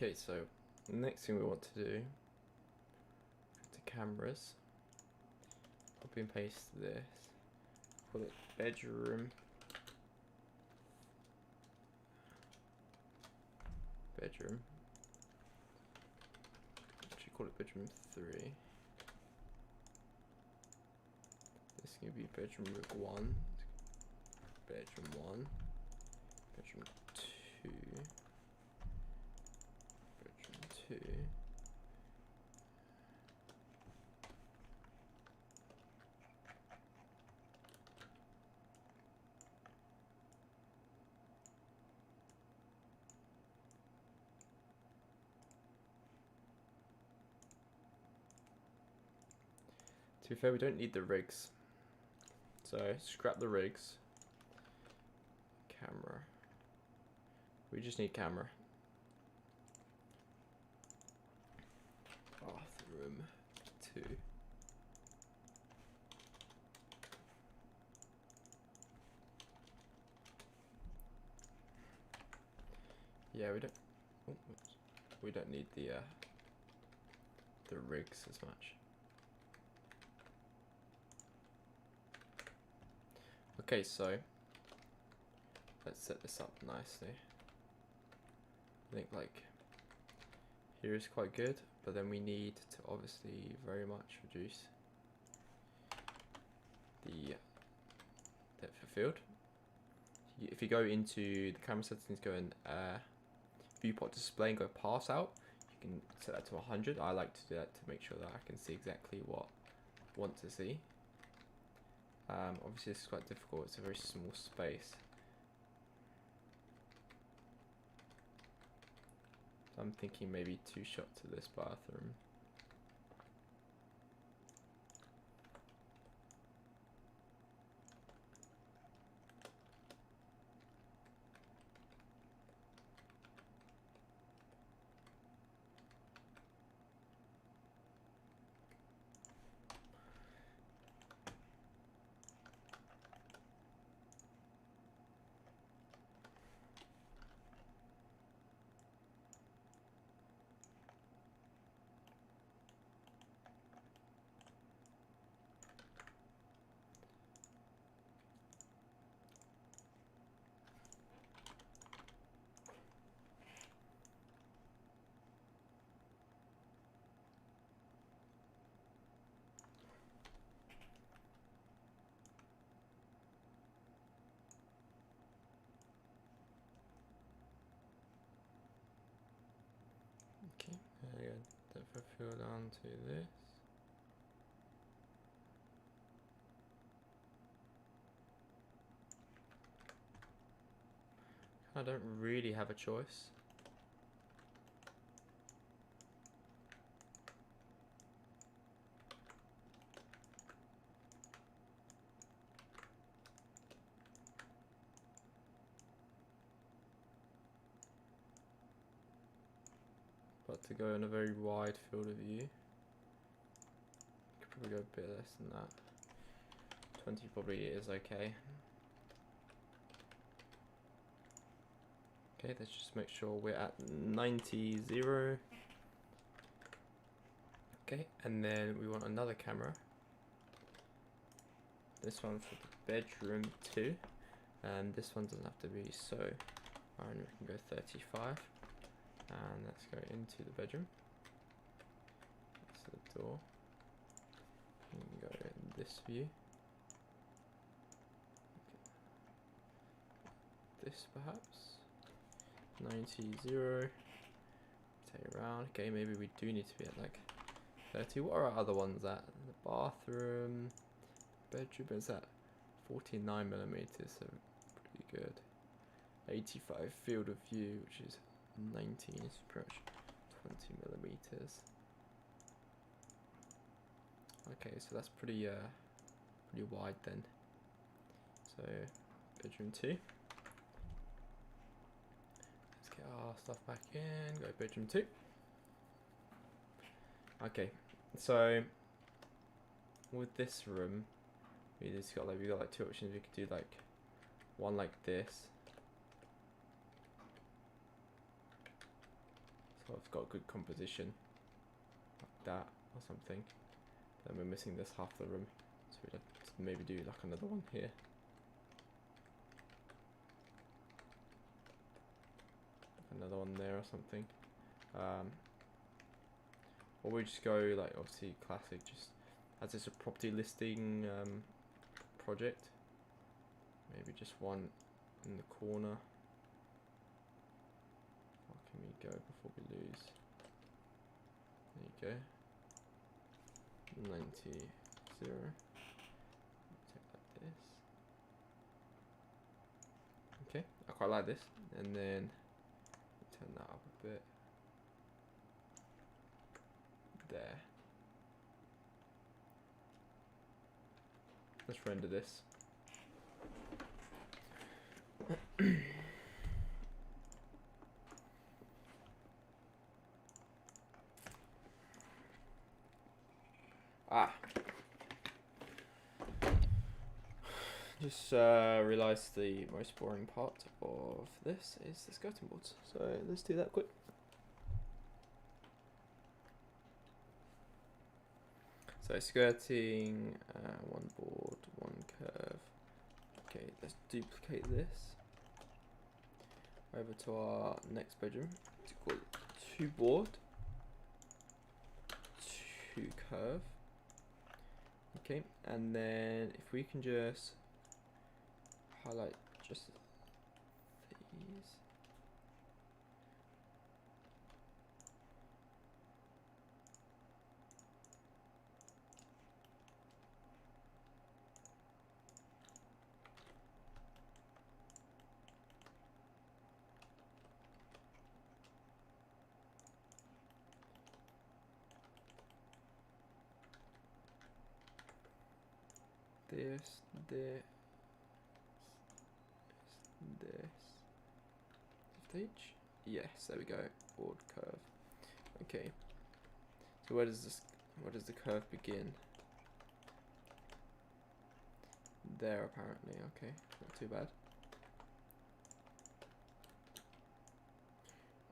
Okay, so the next thing we want to do, go to cameras, copy and paste this, call it bedroom, actually call it bedroom 3, this can be bedroom 1, bedroom 1, bedroom 2, bedroom 2, to be fair, we don't need the rigs, so scrap the rigs. Camera, we just need camera. Bathroom 2. Yeah, we don't need the rigs as much. Okay, so let's set this up nicely. I think like here is quite good, but then we need to obviously very much reduce the depth of field. If you go into the camera settings, go in viewport display and go pass out, you can set that to 100. I like to do that to make sure that I can see exactly what I want to see. Obviously this is quite difficult, it's a very small space. So I'm thinking maybe 2 shots of this bathroom. Okay, there you go. Depth of field down to this. I don't really have a choice. But to go in a very wide field of view, you could probably go a bit less than that. 20 probably is okay. Okay, let's just make sure we're at 90, 0. Okay, and then we want another camera. This one for the bedroom 2. And this one doesn't have to be so iron, we can go 35. And let's go into the bedroom. That's the door. We can go in this view. This perhaps. 90, 0. Take around. Okay, maybe we do need to be at like 30. What are our other ones at? The bathroom, bedroom is at 49 millimeters, so pretty good. 85 field of view, which is 19, is pretty much 20 millimeters. Okay, so that's pretty wide then. So bedroom 2. Let's get our stuff back in. Go bedroom 2. Okay, so with this room, we got like 2 options. We could do like one like this. So I've got good composition, like that or something. Then we're missing this half of the room, so we'd have to maybe do like another one here. Another one there or something. Or we just go like obviously classic, just as it's a property listing project. Maybe just one in the corner. How can we go before we lose? There you go. 90, 0. Take like this. Okay, I quite like this. And then turn that up a bit. There. Let's render this. Just realised the most boring part of this is the skirting boards. So let's do that quick. So skirting, one board, one curve. Okay, let's duplicate this over to our next bedroom. Let's call it 2 board, 2 curve. Okay, and then if we can just highlight just these. This. Stage? Yes, there we go. Board curve. Okay. So where does the curve begin? There apparently. Okay, not too bad.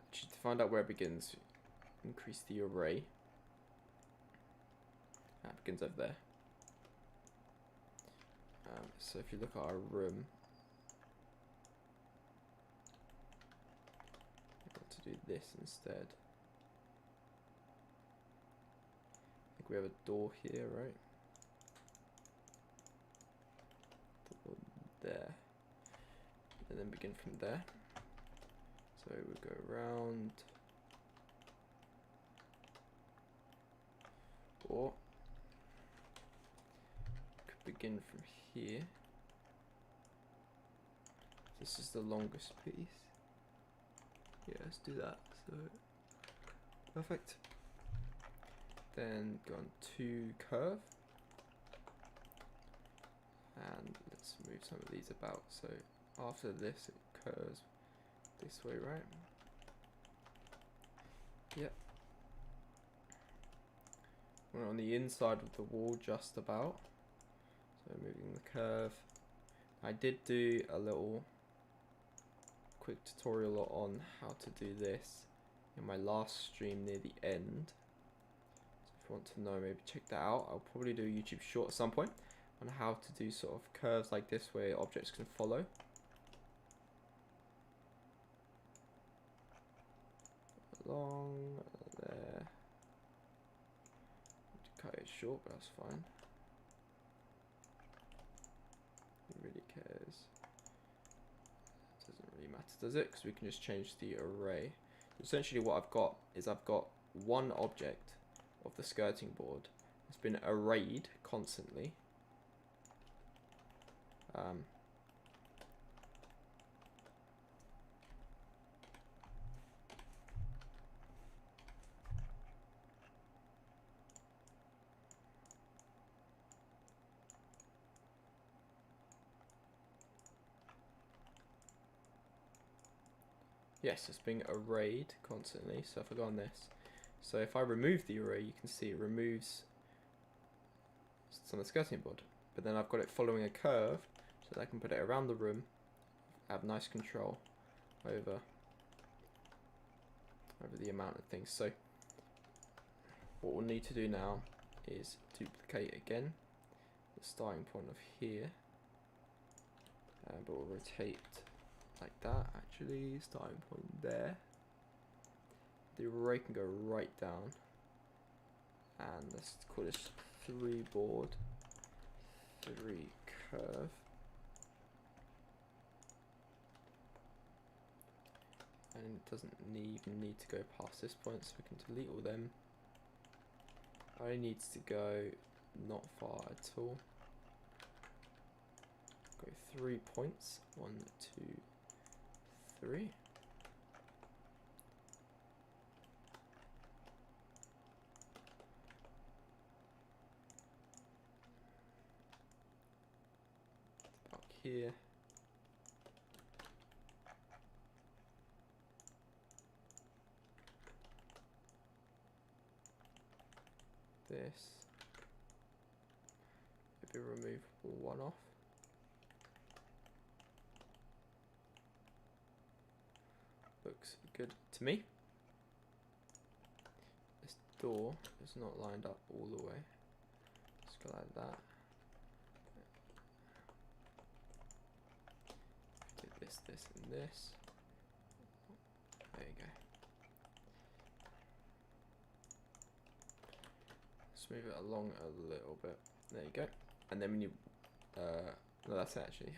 Actually, to find out where it begins, increase the array. That begins over there. So if you look at our room, I've got to do this instead. I think we have a door here, right? Door there. And then begin from there. So we'll go around. Or could begin from here. This is the longest piece. Yeah, let's do that. So perfect. Then go on to curve. And let's move some of these about. So after this, it curves this way, right? Yep. We're on the inside of the wall, just about. So moving the curve. I did do a little quick tutorial on how to do this in my last stream near the end. So if you want to know, maybe check that out. I'll probably do a YouTube short at some point on how to do sort of curves like this where objects can follow. Along there. Cut it short, but that's fine. Who really cares? It doesn't really matter, does it? Because we can just change the array. Essentially what I've got is I've got one object of the skirting board. It's been arrayed constantly. Yes, it's being arrayed constantly. So if I go on this, so if I remove the array, you can see it removes some of the skirting board. But then I've got it following a curve, so that I can put it around the room, have nice control over over the amount of things. So what we'll need to do now is duplicate again the starting point of here, but we'll rotate like that. Actually, starting point there. The array can go right down, and let's call this 3 board, 3 curve. And it doesn't even need to go past this point, so we can delete all them. Only needs to go not far at all. Go 3 points. 1, 2, 3. About here. This. Maybe remove one off. Looks good to me. This door is not lined up all the way. Just go like that. Do this, this, and this. There you go. Let's move it along a little bit. There you go. And then when you, no, that's it actually.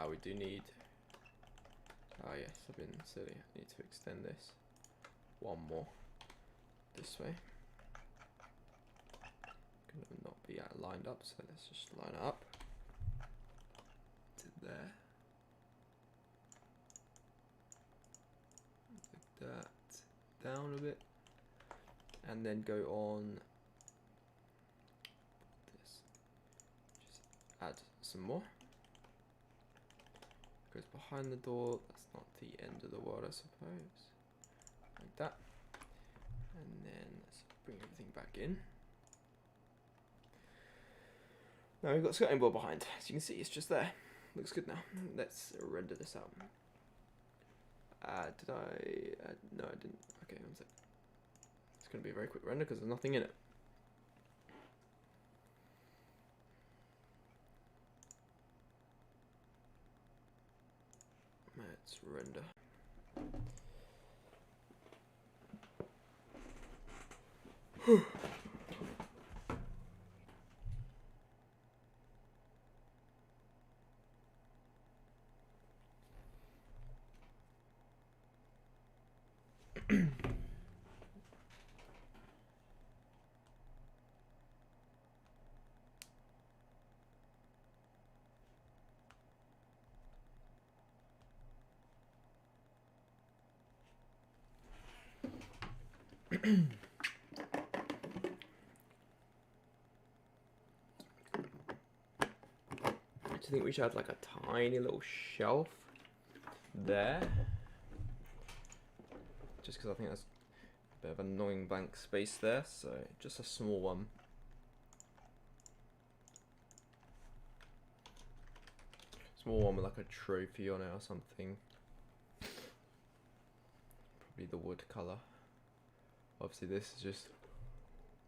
We do need, yes, I've been silly. I need to extend this one more this way. Gonna not be lined up, so let's just line it up to there. Like that, down a bit, and then go on this. Just add some more. Goes behind the door. That's not the end of the world, I suppose. Like that. And then let's bring everything back in. Now we've got skirting board behind. As you can see, it's just there. Looks good now. Let's render this out. Did I? No, I didn't. Okay, one sec. It's going to be a very quick render because there's nothing in it. Let's render. I think we should have like a tiny little shelf there, just because I think that's a bit of annoying blank space there, so just a small one. Small one with like a trophy on it or something. Probably the wood colour. Obviously this is just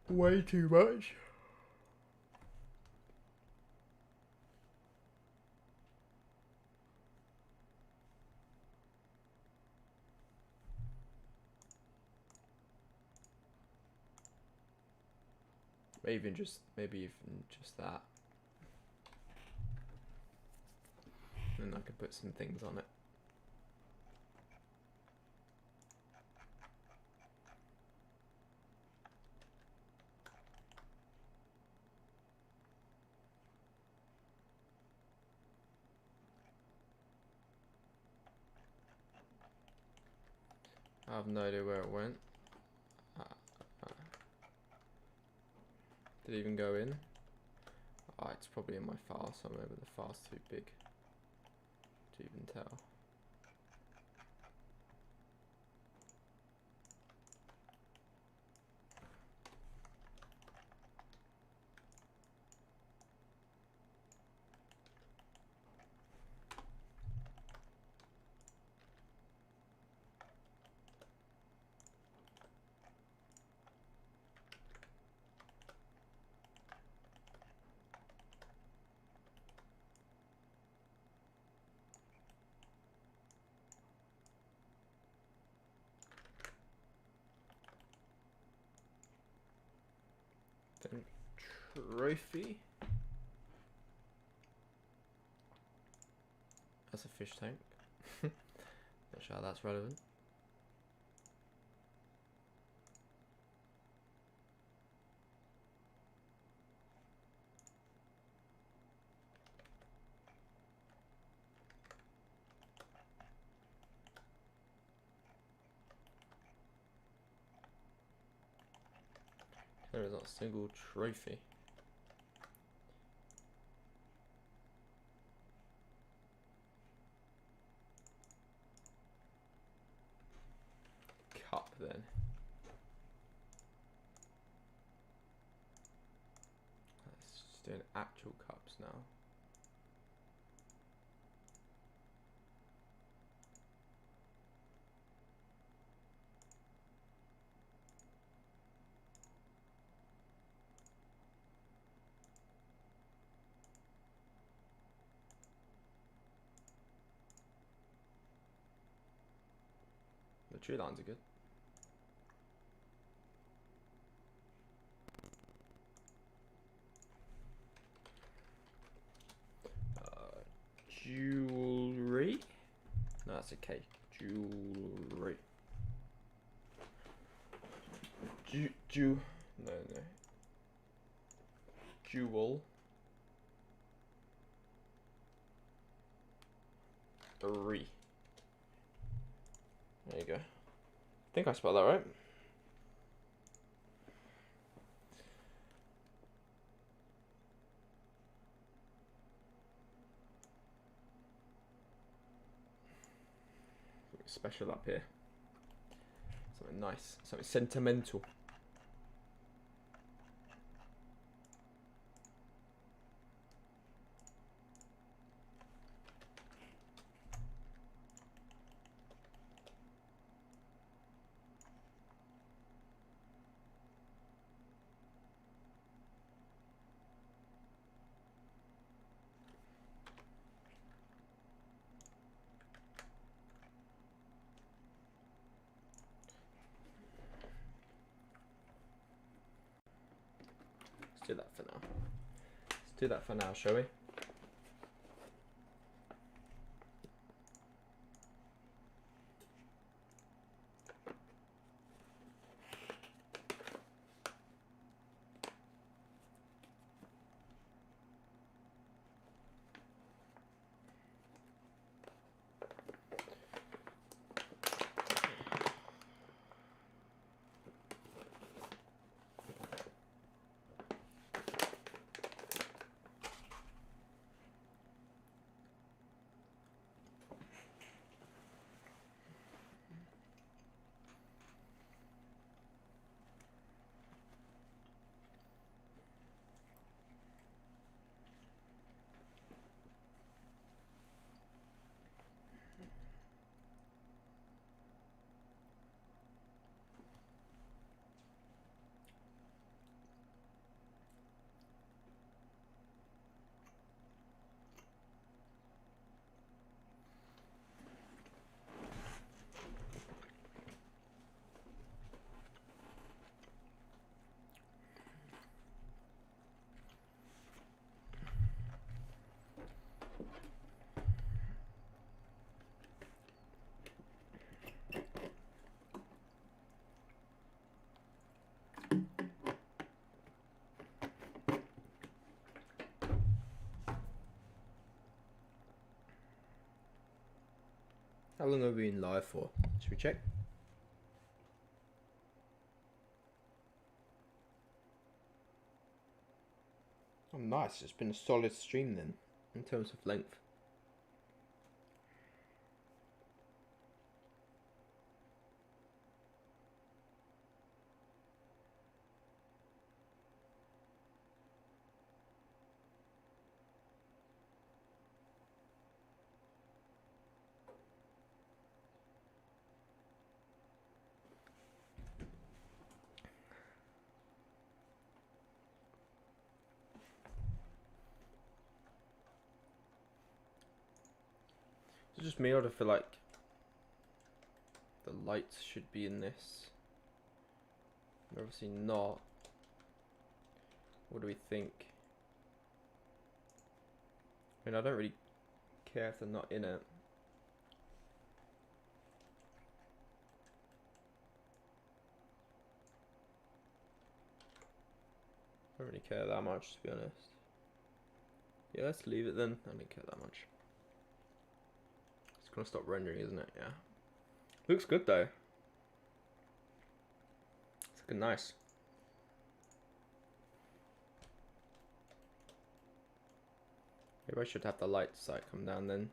way too much. Maybe even just that. And I could put some things on it. I have no idea where it went. Did it even go in? Oh, it's probably in my file somewhere, but the file's too big to even tell. Then trophy. That's a fish tank. Not sure how that's relevant. There is not a single trophy. Cup then. Let's just do actual cups now. The tree lines are good. Jewelry? No, that's a K. Jewelry. No. Jewel. There you go. I think I spelled that right. Something special up here. Something nice. Something sentimental. Do that for now. Let's do that for now, shall we? How long have we been live for? Should we check? Oh, nice. It's been a solid stream then, in terms of length. It's just me, or do I feel like the lights should be in this? They're obviously not. What do we think? I mean, I don't really care if they're not in it. I don't really care that much, to be honest. Yeah, let's leave it then. I don't care that much. It's gonna stop rendering, isn't it? Yeah. Looks good though. It's looking nice. Maybe I should have the light side come down then.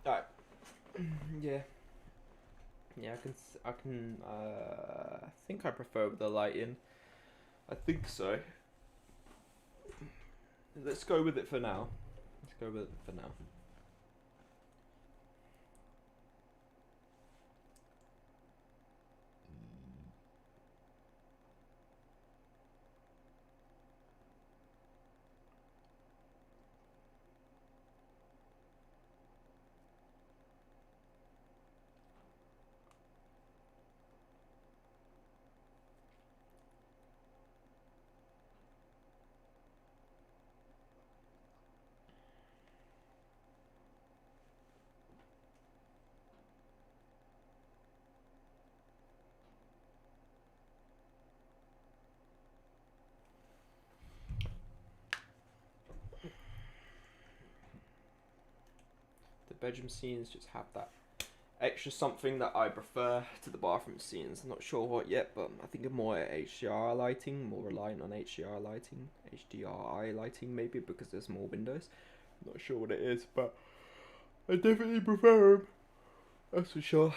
Alright. Yeah. Yeah, I think I prefer with the light in. I think so. Let's go with it for now. Let's go with it for now. The bedroom scenes just have that extra something that I prefer to the bathroom scenes. I'm not sure what yet, but I think more HDR lighting, more reliant on HDR lighting, HDRI lighting maybe, because there's more windows. I'm not sure what it is, but I definitely prefer them. That's for sure.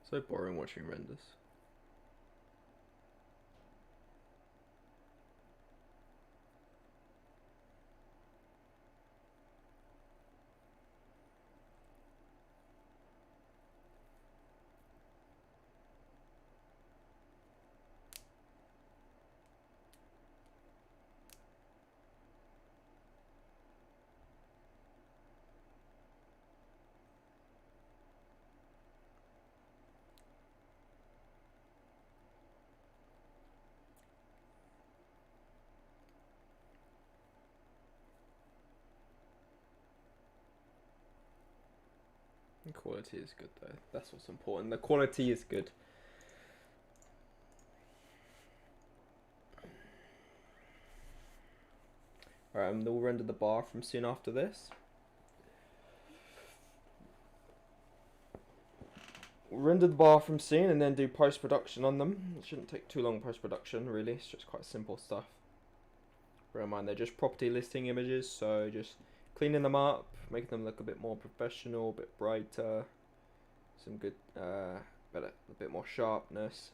So boring watching renders. The quality is good though. That's what's important. The quality is good. Alright, we'll render the bathroom scene after this. render the bathroom scene and then do post-production on them. It shouldn't take too long post-production, really. It's just quite simple stuff. Bear in mind, they're just property listing images, so just cleaning them up, making them look a bit more professional, a bit brighter, some good, better, a bit more sharpness.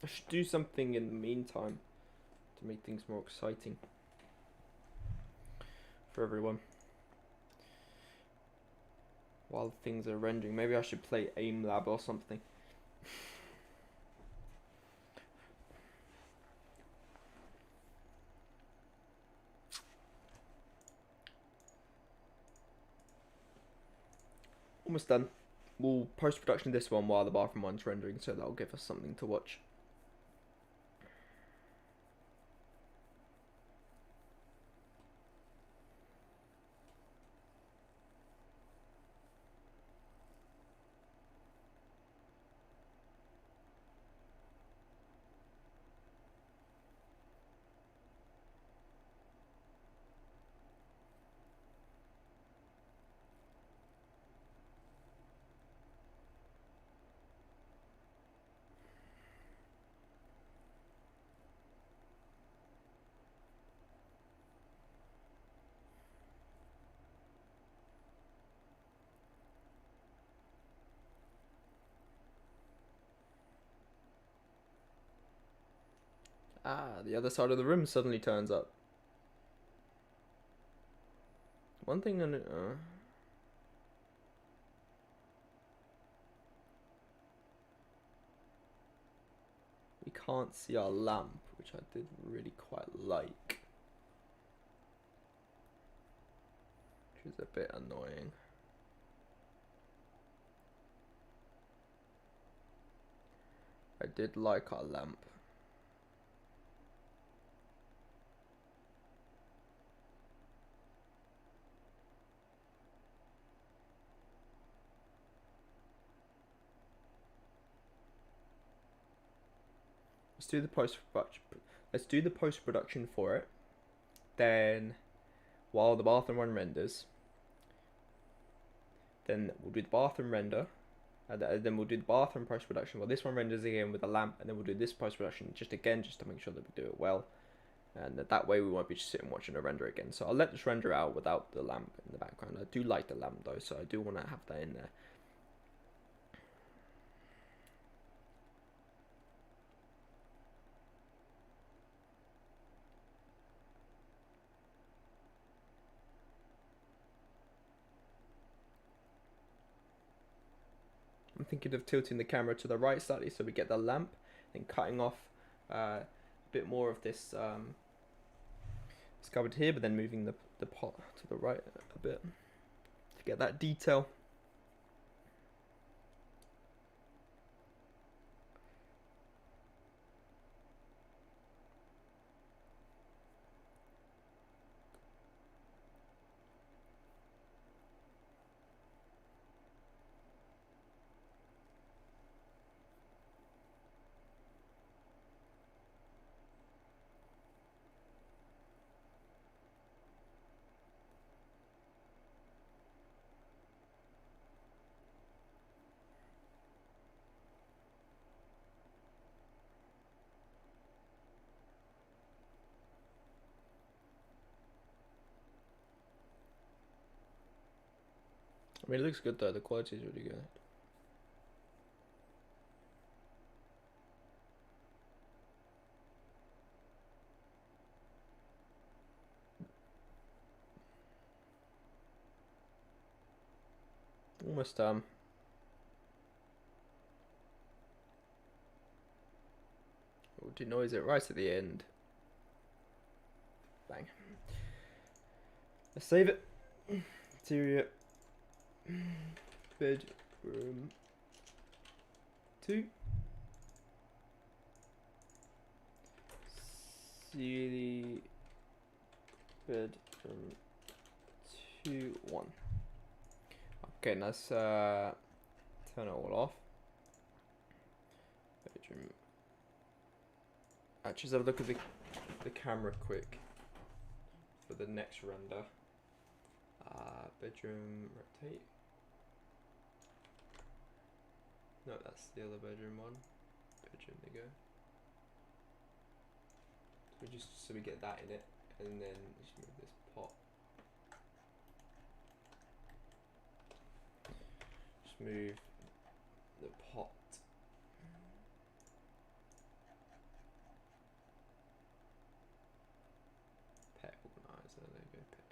I should do something in the meantime to make things more exciting for everyone while things are rendering. Maybe I should play Aim Lab or something. Almost done. We'll post-production this one while the bathroom one's rendering, so that'll give us something to watch. Ah, the other side of the room suddenly turns up. One thing we can't see our lamp, which I did really quite like, which is a bit annoying. I did like our lamp. Let's do the post production for it. Then, while the bathroom one renders, then we'll do the bathroom render, and then we'll do the bathroom post production. Well, this one renders again with a lamp, and then we'll do this post production just to make sure that we do it well, and that way we won't be just sitting watching a render again. So I'll let this render out without the lamp in the background. I do like the lamp though, so I do want to have that in there. I'm thinking of tilting the camera to the right slightly so we get the lamp, and cutting off a bit more of this it's covered here, but then moving the pot to the right a bit to get that detail. I mean, it looks good though, the quality is really good. Almost done. We'll denoise it right at the end. Bang. Let's save it. Interior bedroom 2. See the bedroom 2, 1. Okay, let's turn it all off. Bedroom. Actually, let's have a look at the camera quick for the next render. Bedroom, rotate. No, that's the other bedroom one. Bedroom, there you go. So we get that in it, and then just move this pot. Just move the pot. Pet organizer, there you go, pet.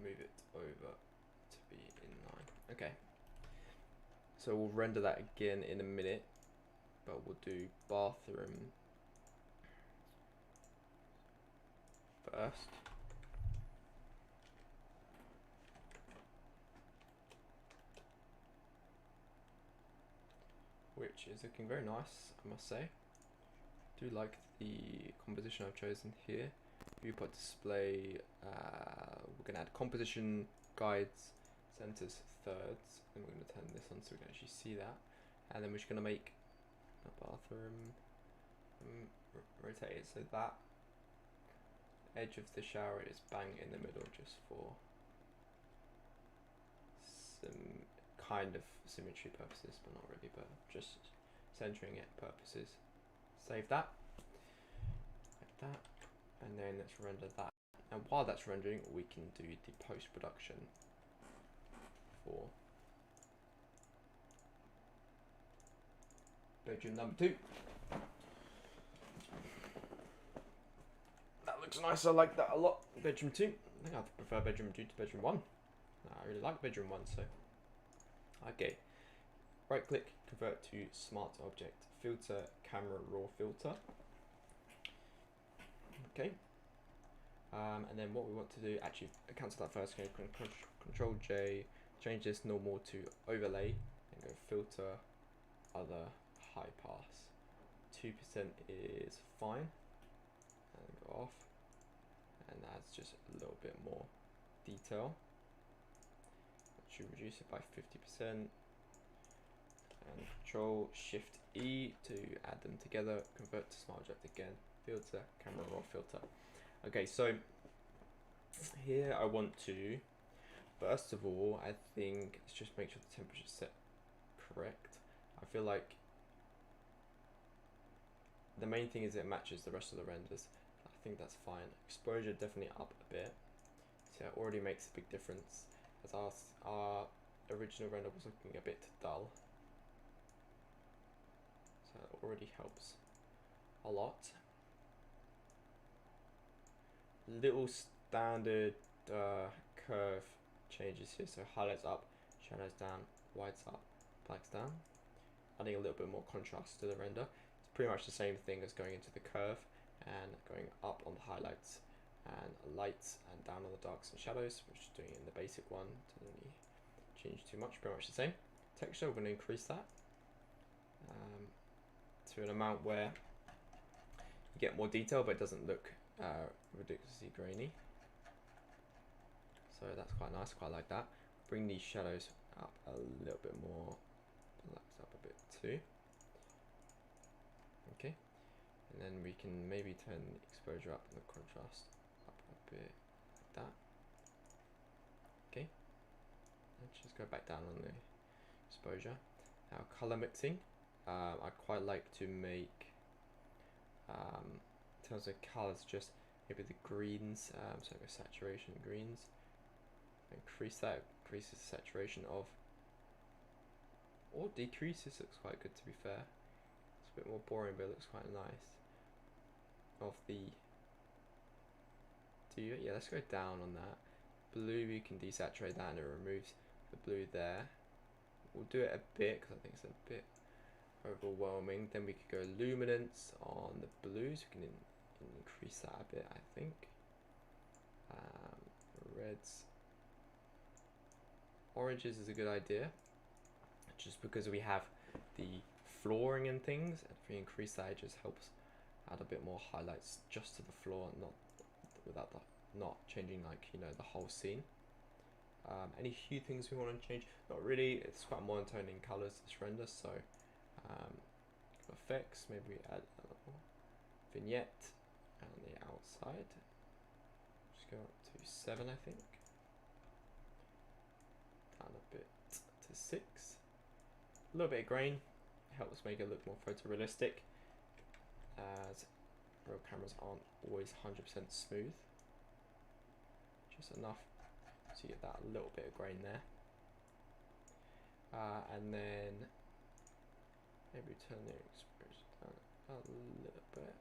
Move it over to be inline. Okay. So we'll render that again in a minute, but we'll do bathroom first. Which is looking very nice, I must say. Do like the composition I've chosen here. Viewport display, we're going to add composition, guides, centers, thirds, and we're going to turn this on so we can actually see that. And then we're just going to make a bathroom, rotate it so that edge of the shower is bang in the middle, just for some kind of symmetry purposes, but not really, but just centering it purposes. Save that, like that, and then let's render that. And while that's rendering, we can do the post-production for bedroom number 2. That looks nice, I like that a lot. Bedroom 2, I think I prefer bedroom 2 to bedroom 1. I really like bedroom 1, so. Okay, right click, convert to smart object, filter, camera raw filter. Okay, and then what we want to do, actually cancel that first, okay, control J, change this normal to overlay, and go filter, other, high pass. 2% is fine, and go off, and that's just a little bit more detail. Should reduce it by 50%, and control shift E to add them together, convert to smart object again, filter, camera raw filter. Okay, so here I want to, first of all, I think let's just make sure the temperature is set correct. I feel like the main thing is it matches the rest of the renders. I think that's fine. Exposure definitely up a bit, so it already makes a big difference. As our original render was looking a bit dull, so it already helps a lot. Little standard curve changes here, so highlights up, shadows down, whites up, blacks down, adding a little bit more contrast to the render. It's pretty much the same thing as going into the curve and going up on the highlights and lights and down on the darks and shadows. We're just doing it in the basic one, doesn't really change too much, pretty much the same. Texture, we're going to increase that to an amount where you get more detail but it doesn't look ridiculously grainy. So that's quite nice, quite like that. Bring these shadows up a little bit more, blacks up a bit too. Okay, and then we can maybe turn the exposure up and the contrast up a bit like that. Okay, let's just go back down on the exposure. Now color mixing, I quite like to make, in terms of colors, just maybe the greens, so go saturation greens, increase that, increases the saturation of, or decreases, looks quite good to be fair. It's a bit more boring but it looks quite nice. Of the, yeah, let's go down on that. Blue, we can desaturate that and it removes the blue there. We'll do it a bit because I think it's a bit overwhelming. Then we could go luminance on the blues. We can increase that a bit, I think. Reds, oranges is a good idea, just because we have the flooring and things. If we increase that, it just helps add a bit more highlights just to the floor, not not changing like, you know, the whole scene. Any hue things we want to change? Not really. It's quite monotone in colors, this render. So effects, maybe we add a little vignette on the outside. Just go up to 7, I think. Down a bit to 6. A little bit of grain helps make it look more photorealistic, as real cameras aren't always 100% smooth. Just enough so you get that little bit of grain there. And then maybe turn the exposure down a little bit.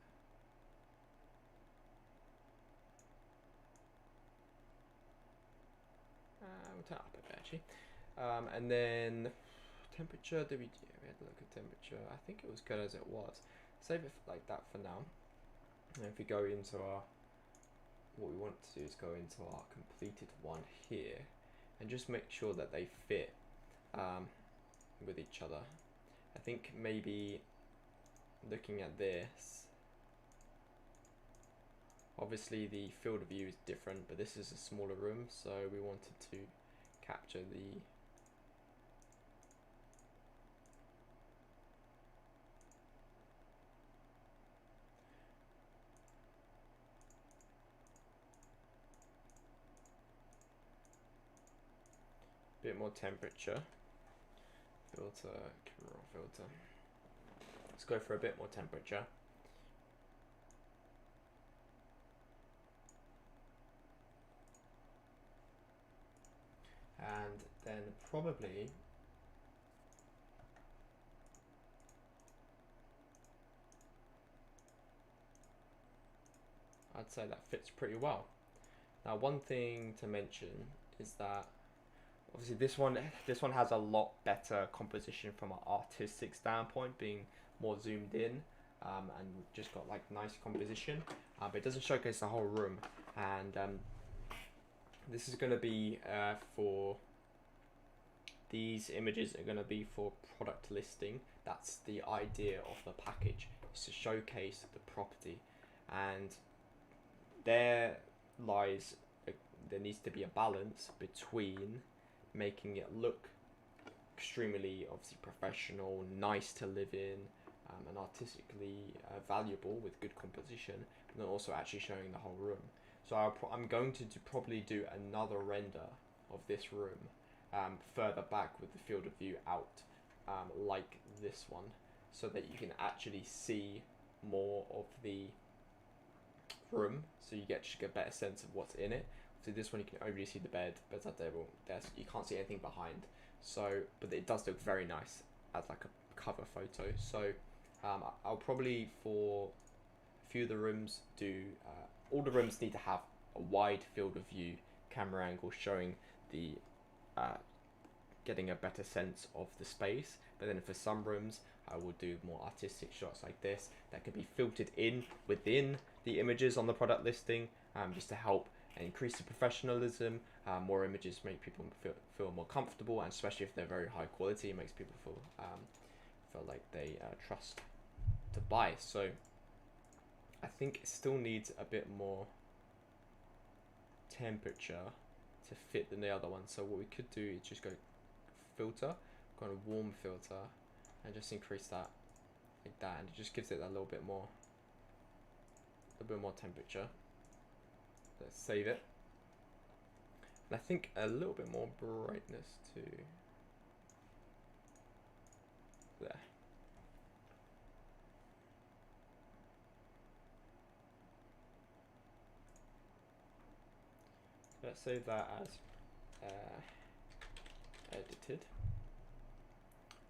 We'll turn it up a bit actually. And then temperature, we had a look at temperature. I think it was good as it was. Save it like that for now. And if we go into our, what we want to do is go into our completed one here and just make sure that they fit with each other. I think maybe looking at this, obviously the field of view is different, but this is a smaller room, so we wanted to capture the bit more temperature. Filter, camera filter. Let's go for a bit more temperature. And then probably I'd say that fits pretty well. Now, one thing to mention is that obviously this one has a lot better composition from an artistic standpoint, being more zoomed in, and just got like nice composition, but it doesn't showcase the whole room. And this is going to be for, these images are going to be for product listing. That's the idea of the package, is to showcase the property, and there needs to be a balance between making it look extremely obviously professional, nice to live in, and artistically valuable with good composition, but then also actually showing the whole room. So I'm going to probably do another render of this room further back with the field of view out, like this one, so that you can actually see more of the room, so you get just a better sense of what's in it. So this one you can only see the bedside table, desk. You can't see anything behind. So, but it does look very nice as like a cover photo. So I'll probably, for a few of the rooms, do all the rooms need to have a wide field of view camera angle showing the getting a better sense of the space. But then for some rooms, I will do more artistic shots like this that can be filtered in within the images on the product listing, just to help increase the professionalism. More images make people feel more comfortable, and especially if they're very high quality, it makes people feel like they trust to buy. So I think it still needs a bit more temperature to fit than the other one. So what we could do is just go filter, go on a warm filter, and just increase that like that, and it just gives it a little bit more temperature. Let's save it, and I think a little bit more brightness too. There. Let's save that as edited,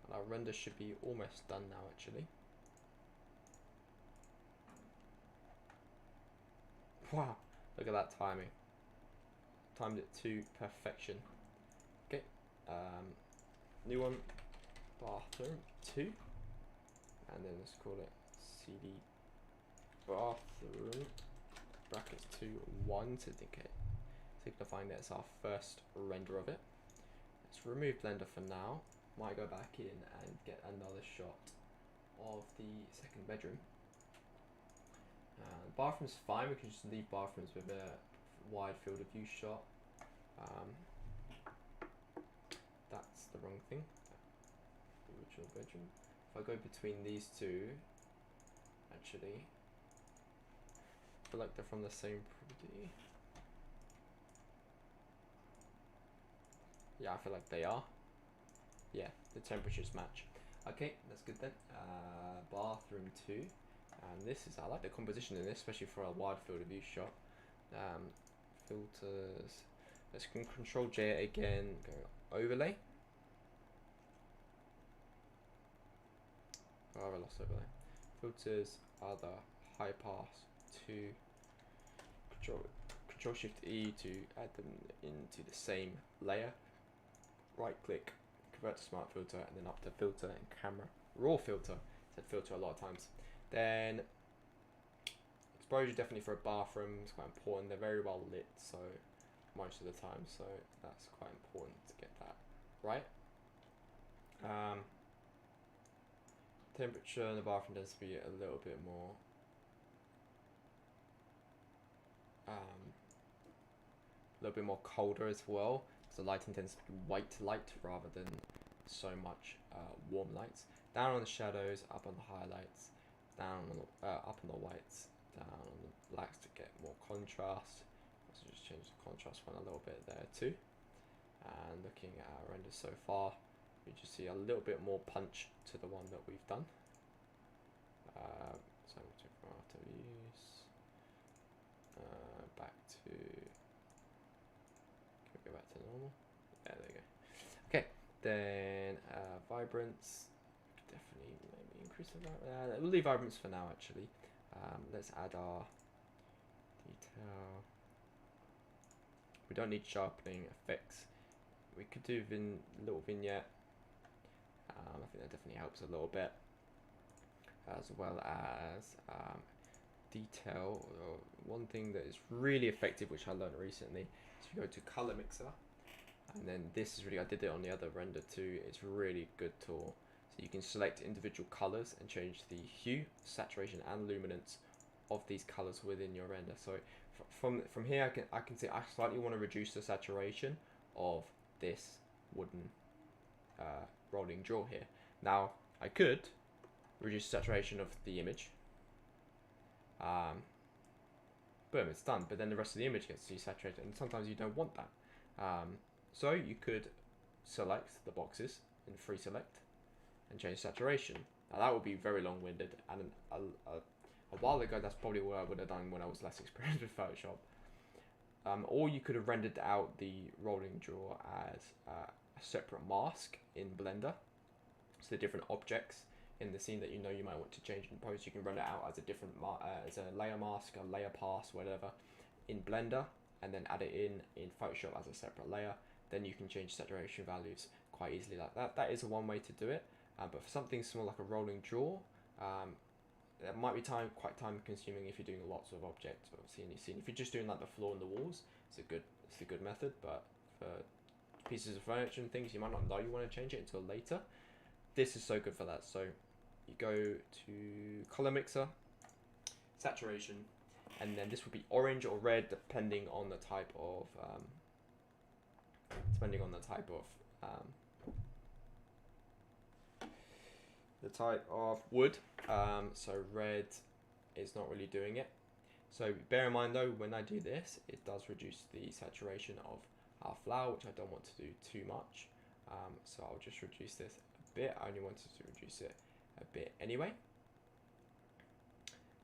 and our render should be almost done now actually. Wow, look at that timing. Timed it to perfection. Okay, new one, bathroom 2, and then let's call it CD bathroom brackets 2 1 to signifying that it's our first render of it. Let's remove blender for now. Might go back in and get another shot of the second bedroom. Bathroom's fine, we can just leave bathrooms with wide field of view shot. That's the wrong thing. The original bedroom. If I go between these two, actually, I feel like they're from the same property. Yeah, I feel like they are. Yeah, the temperatures match. Okay, that's good then. Bathroom 2. And this is, I like the composition in this, especially for a wide field of view shot. Filters. Let's Control J again. Go overlay. Oh, I lost overlay. Filters, other, high pass, 2. Control Shift E to add them into the same layer. Right click, convert to smart filter, and then up to filter and camera. Raw filter. Said filter a lot of times. Then exposure definitely for a bathroom is quite important. They're very well lit, so most of the time, so that's quite important to get that right. Temperature in the bathroom tends to be a little bit more colder as well, so the lighting tends to be white light rather than so much warm lights. Down on the shadows, up on the highlights, down on the, up on the whites, down on the blacks to get more contrast. So just change the contrast one a little bit there too. And looking at our render so far, you just see a little bit more punch to the one that we've done. So we'll check from after views, back to, can we go back to normal? Yeah, there you go. Okay, then vibrance, definitely maybe increase the vibrance. We'll leave vibrance for now actually. Let's add our detail. We don't need sharpening effects. We could do little vignette. I think that definitely helps a little bit, as well as detail. One thing that is really effective, which I learned recently, is you go to color mixer, and then this is really, I did it on the other render too. It's a really good tool. So you can select individual colors and change the hue, saturation, and luminance of these colors within your render. So from here, I can see I slightly want to reduce the saturation of this wooden rolling draw here. Now I could reduce the saturation of the image. Boom, it's done. But then the rest of the image gets desaturated, and sometimes you don't want that. So you could select the boxes in free select and change saturation. Now that would be very long-winded, and a while ago that's probably what I would have done when I was less experienced with Photoshop. Or you could have rendered out the rolling draw as a separate mask in Blender. So the different objects in the scene that you know you might want to change in post, you can run it out as a different as a layer mask, a layer pass, whatever, in Blender, and then add it in Photoshop as a separate layer. Then you can change saturation values quite easily like that. That is one way to do it. But for something small like a rolling draw, that might be quite time consuming if you're doing lots of objects or in your scene. If you're just doing like the floor and the walls, it's a good method. But for pieces of furniture and things, you might not know you want to change it until later. This is so good for that. So you go to color mixer, saturation, and then this would be orange or red depending on the type of wood. So red is not really doing it. So bear in mind though, when I do this, it does reduce the saturation of our flower, which I don't want to do too much. So I'll just reduce this a bit. I only wanted to reduce it a bit anyway.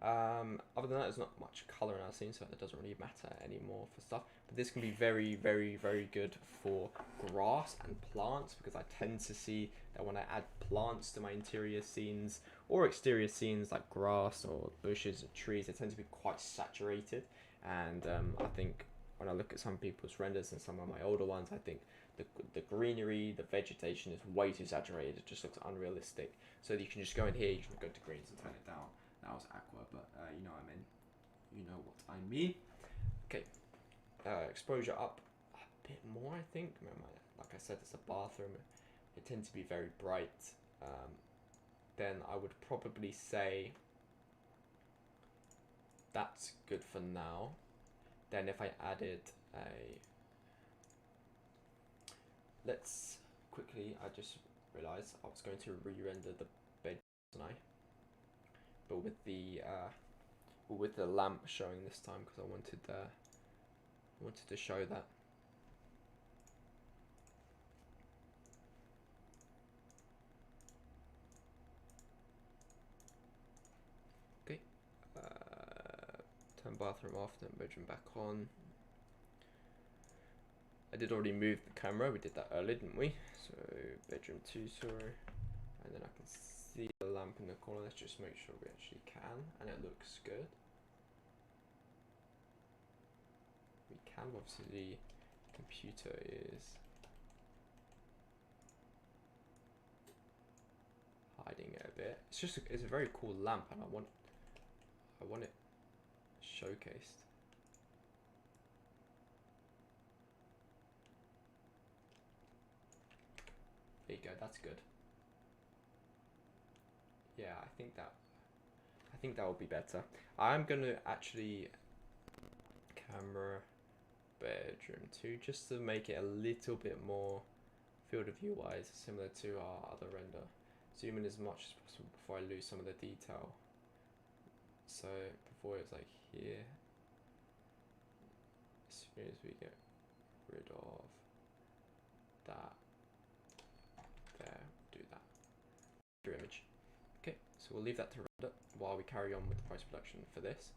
Other than that, there's not much color in our scene, so it doesn't really matter anymore for stuff. But this can be very, very, very good for grass and plants, because I tend to see that when I add plants to my interior scenes or exterior scenes like grass or bushes or trees, they tend to be quite saturated. And I think when I look at some people's renders and some of my older ones, I think the greenery, the vegetation is way too saturated. It just looks unrealistic. So you can just go in here, you can go to greens and turn it down. That was aqua, but you know what I mean. You know what I mean. Okay, exposure up a bit more, I think. Remember, like I said, it's a bathroom. It tends to be very bright. Then I would probably say that's good for now. Then if I added a, let's quickly, I just realized I was going to re-render the bed tonight, but with the lamp showing this time, because I wanted to show that. Okay, turn bathroom off, then bedroom back on. I did already move the camera, we did that earlier, didn't we? So bedroom 2, sorry, and then I can see the lamp in the corner. Let's just make sure we actually can, and it looks good. We can, obviously the computer is hiding it a bit. It's a very cool lamp, and I want it showcased. There you go, that's good. Yeah, I think that will be better. I'm gonna actually camera bedroom 2 just to make it a little bit more field of view wise similar to our other render. Zoom in as much as possible before I lose some of the detail. So before it's like here, as soon as we get rid of that, there, do that. Your image. Okay, so we'll leave that to render while we carry on with the post-production for this.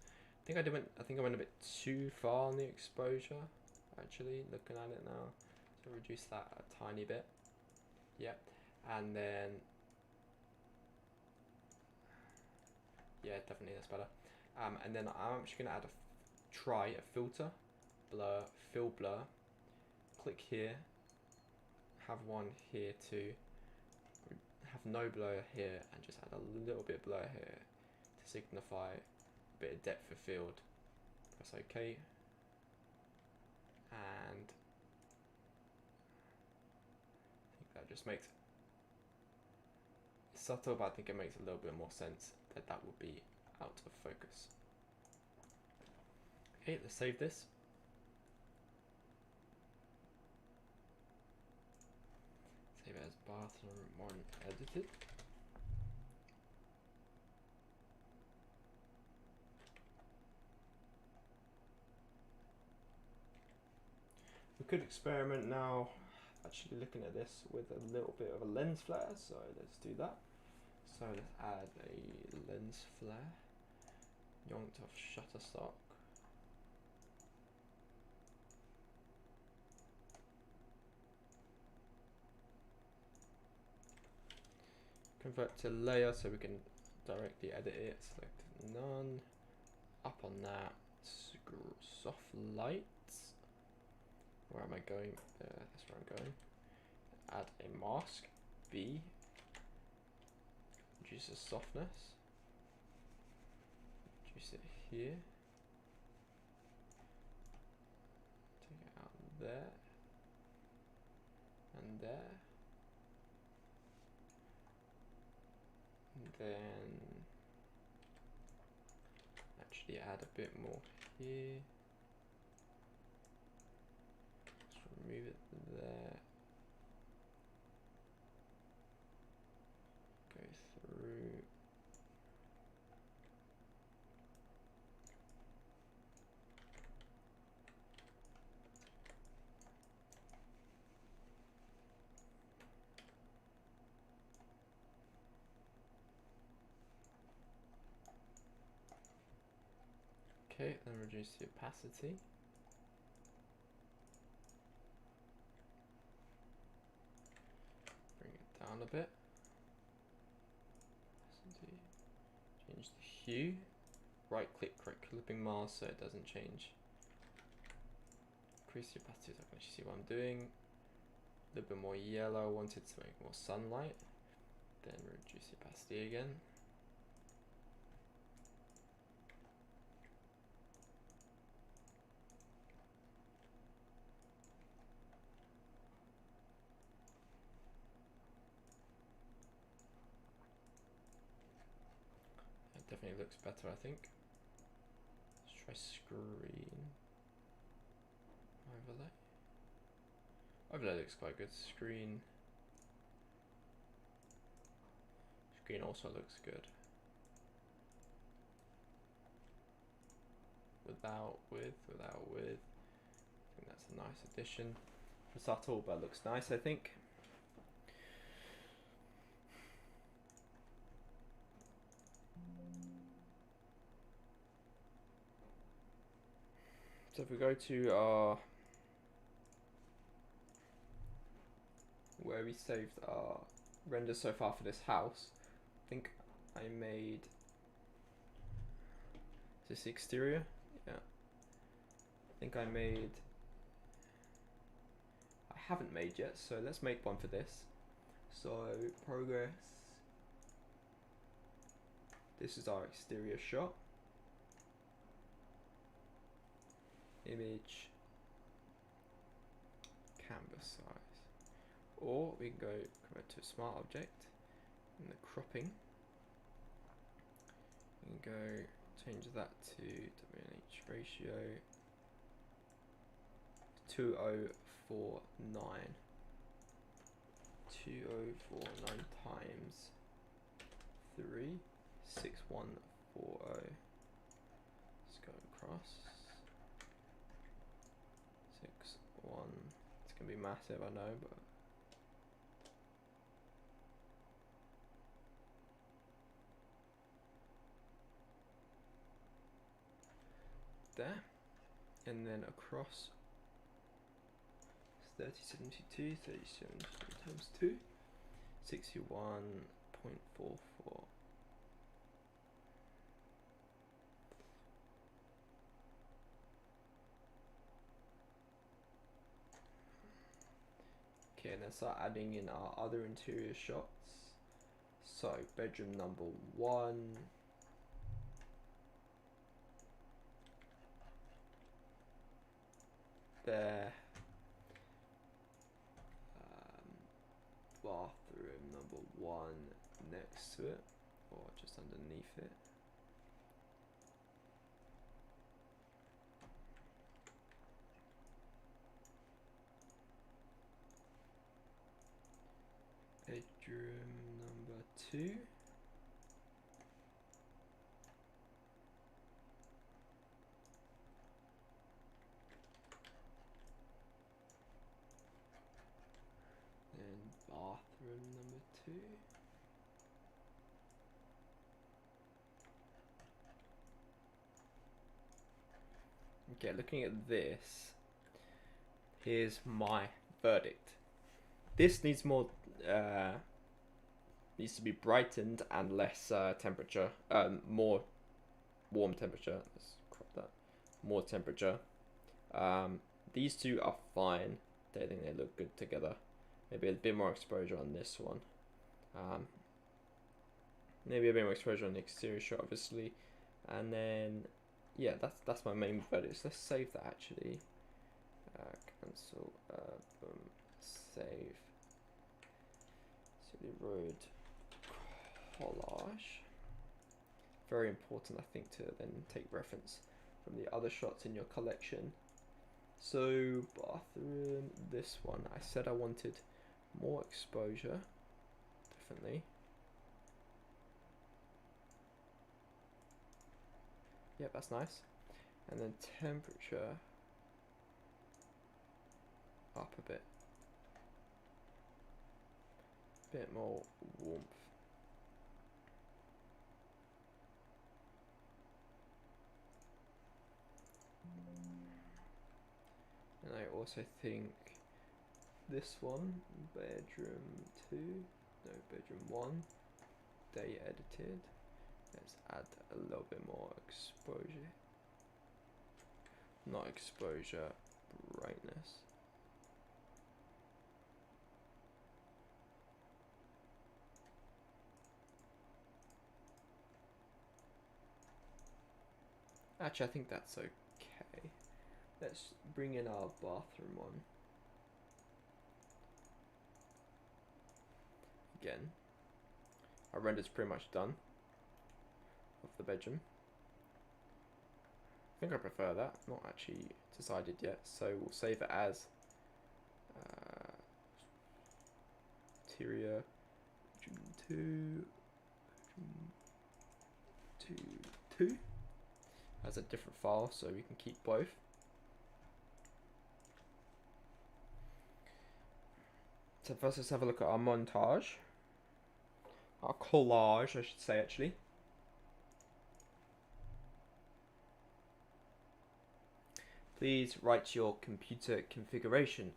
I think I went a bit too far on the exposure, actually, looking at it now. So reduce that a tiny bit. Yep, and then, yeah, definitely that's better. And then I'm actually gonna add try a filter, blur, fill blur. Click here, have one here too. Have no blur here, and just add a little bit of blur here to signify a bit of depth of field. Press OK, and I think that just makes it subtle, but I think it makes a little bit more sense that would be out of focus. Okay, let's save this. Save it as bathroom 1 edited. We could experiment now, actually looking at this with a little bit of a lens flare, so let's do that. So let's add a lens flare, yonked off Shutterstock. Convert to layer so we can directly edit it. Select none. Up on that. Soft lights. Where am I going? That's where I'm going. Add a mask. B. Reduce the softness. Reduce it here. Take it out there. And there. And then actually add a bit more here. Just remove it there. Go through. Okay, then reduce the opacity. Bring it down a bit. Change the hue. Right click, correct clipping mask so it doesn't change. Increase the opacity so I can actually see what I'm doing. A little bit more yellow, I wanted to make more sunlight. Then reduce the opacity again. It definitely looks better, I think. Let's try screen. overlay. Overlay looks quite good. Screen also looks good. Without with. I think that's a nice addition. Subtle, but looks nice, I think. So if we go to our where we saved our render so far for this house, I think I made this exterior. Yeah, I think I haven't made yet, so let's make one for this. So progress. This is our exterior shot. Image, canvas size, or we can go convert to a smart object in the cropping. We can go change that to WNH ratio 2049. 2049 times 3, 6140. Let's go across. 1. It's gonna be massive, I know, but there, and then across 3072 times 2, 61.44. Okay, and then start adding in our other interior shots. So bedroom number 1. There. Bathroom number 1 next to it, or just underneath it. Bedroom number 2. And bathroom number 2. Okay, looking at this, here's my verdict. This needs more, needs to be brightened and less temperature, more warm temperature. Let's crop that. More temperature. These two are fine. I think they look good together. Maybe a bit more exposure on this one. Maybe a bit more exposure on the exterior shot, obviously, and then yeah, that's my main verdict. Let's save that actually. Cancel. Boom. Save. City Road collage. Very important, I think, to then take reference from the other shots in your collection. So bathroom, this one. I said I wanted more exposure. Definitely. Yep, that's nice. And then temperature up a bit. Bit more warmth. And I also think this one, bedroom 2, no, bedroom 1, day edited. Let's add a little bit more exposure. Not exposure, brightness. Actually, I think that's okay. Let's bring in our bathroom one. Again, our render's pretty much done of the bedroom. I think I prefer that. Not actually decided yet, so we'll save it as interior 2 as a different file, so we can keep both. So first, let's have a look at our montage, our collage, I should say, actually. Please write your computer configuration.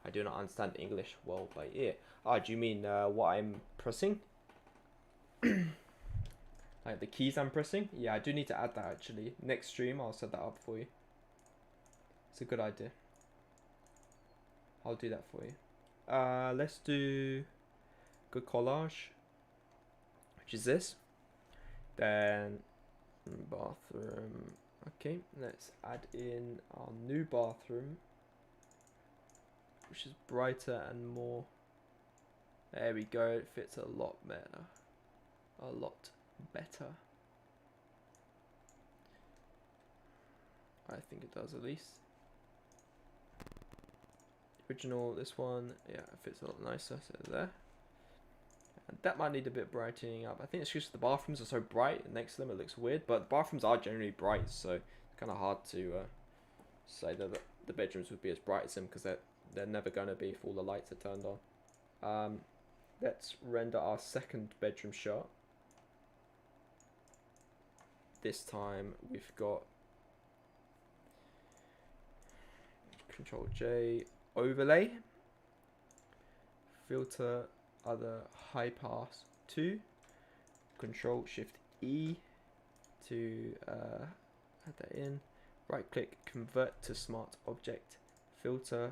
I do not understand English well by ear. Ah, do you mean what I'm pressing? Like the keys I'm pressing? Yeah, I do need to add that actually. Next stream, I'll set that up for you. It's a good idea. I'll do that for you. Let's do good collage, which is this. Then bathroom. Okay, let's add in our new bathroom, which is brighter and more. There we go. It fits a lot better. A lot better. I think it does, at least. Original, this one, yeah, it fits a lot nicer. So there. And that might need a bit brightening up. I think it's just the bathrooms are so bright next to them, it looks weird. But the bathrooms are generally bright, so it's kind of hard to say that the bedrooms would be as bright as them, because they're never going to be if all the lights are turned on. Let's render our second bedroom shot. This time we've got Control J, overlay, filter, other high pass 2, Control Shift E to add that in, right click, convert to smart object, filter,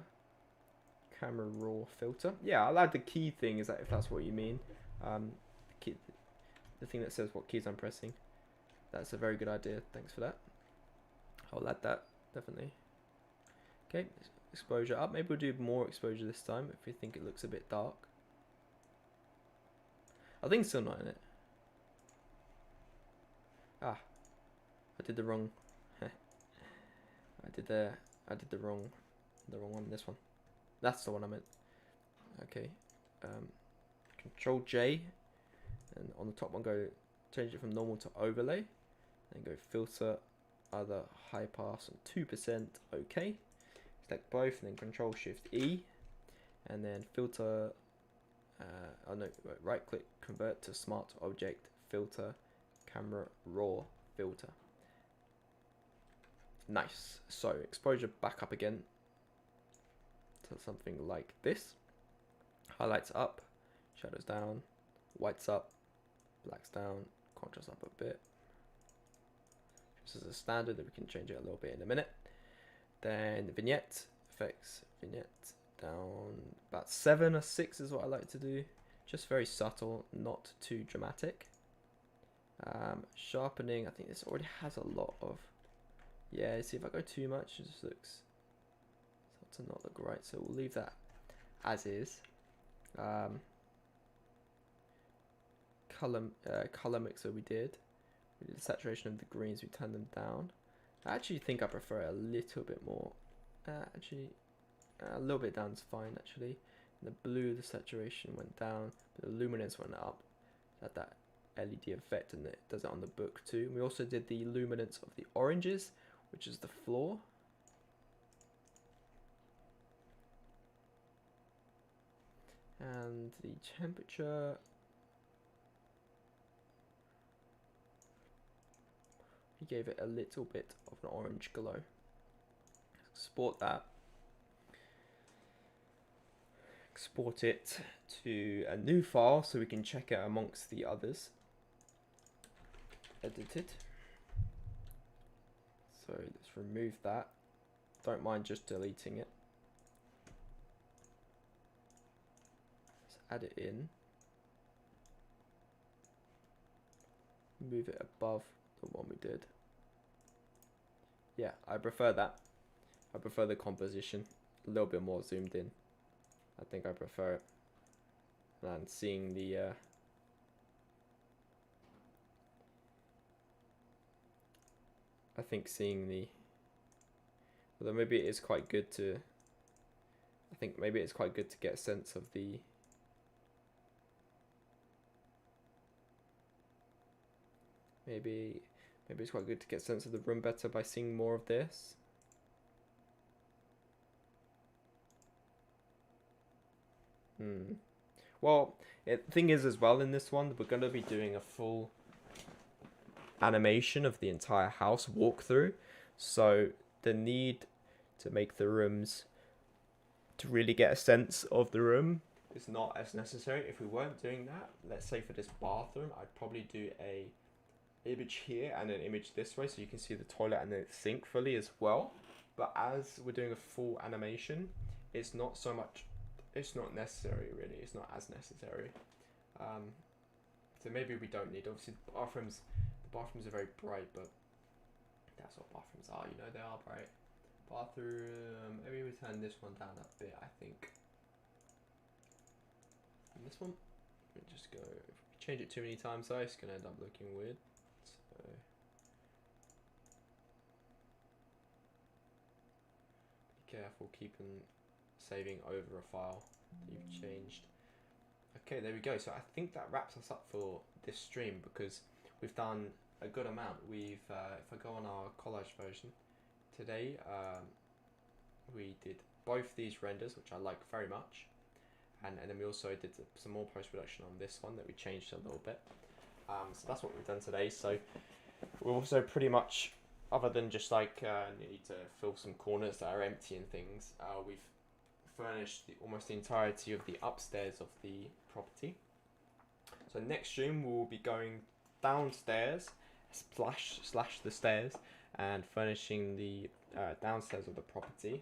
camera raw filter. Yeah, I'll add the key thing, is that if that's what you mean. The thing that says what keys I'm pressing. That's a very good idea, thanks for that. I'll add that, definitely. Okay, exposure up. Maybe we'll do more exposure this time if we think it looks a bit dark. I think it's still not in it. Ah, I did the wrong. I did the wrong one. This one. That's the one I meant. Okay. Control J, and on the top one go change it from normal to overlay, then go filter, other high pass and 2%. Okay. Select both, and then Control Shift E, and then filter. Right click, convert to smart object, filter, camera raw filter. Nice. So exposure back up again to something like this. Highlights up, shadows down, whites up, blacks down, contrast up a bit. This is a standard that we can change it a little bit in a minute. Then vignette effects, vignette down about 7 or 6 is what I like to do. Just very subtle, not too dramatic. Sharpening, I think this already has a lot of. Yeah, see, if I go too much, it just looks to not look right. So we'll leave that as is. Color mixer we did the saturation of the greens, we turned them down. I actually think I prefer it a little bit more. A little bit down is fine actually. In the blue, the saturation went down, but the luminance went up. Had that LED effect, and it does it on the book too. We also did the luminance of the oranges, which is the floor. And the temperature. We gave it a little bit of an orange glow. Export that. Export it to a new file so we can check it amongst the others. Edit it. So let's remove that. Don't mind just deleting it. Let's add it in. Move it above the one we did. Yeah, I prefer that. I prefer the composition. A little bit more zoomed in. I think I prefer it. And seeing the I think seeing the Although maybe it is quite good to, I think maybe it's quite good to get a sense of the, maybe it's quite good to get a sense of the room better by seeing more of this. Well, the thing is as well in this one, we're going to be doing a full animation of the entire house walkthrough. So the need to make the rooms, to really get a sense of the room, is not as necessary. If we weren't doing that, let's say for this bathroom, I'd probably do a image here and an image this way so you can see the toilet and the sink fully as well. But as we're doing a full animation, it's not so much, it's not necessary really, it's not as necessary. So maybe we don't need, obviously the bathrooms are very bright, but that's what bathrooms are, you know, they are bright. Bathroom, maybe we turn this one down a bit, I think. And this one, we just go, if we change it too many times though, it's going to end up looking weird. So, be careful keeping saving over a file that you've changed. Okay, there we go. So I think that wraps us up for this stream because we've done a good amount. We've, if I go on our collage version, today we did both these renders, which I like very much, and then we also did some more post-production on this one that we changed a little bit. So that's what we've done today. So we're also pretty much, other than just like need to fill some corners that are empty and things, we've furnished almost the entirety of the upstairs of the property. So next stream we'll be going downstairs slash the stairs and furnishing the downstairs of the property,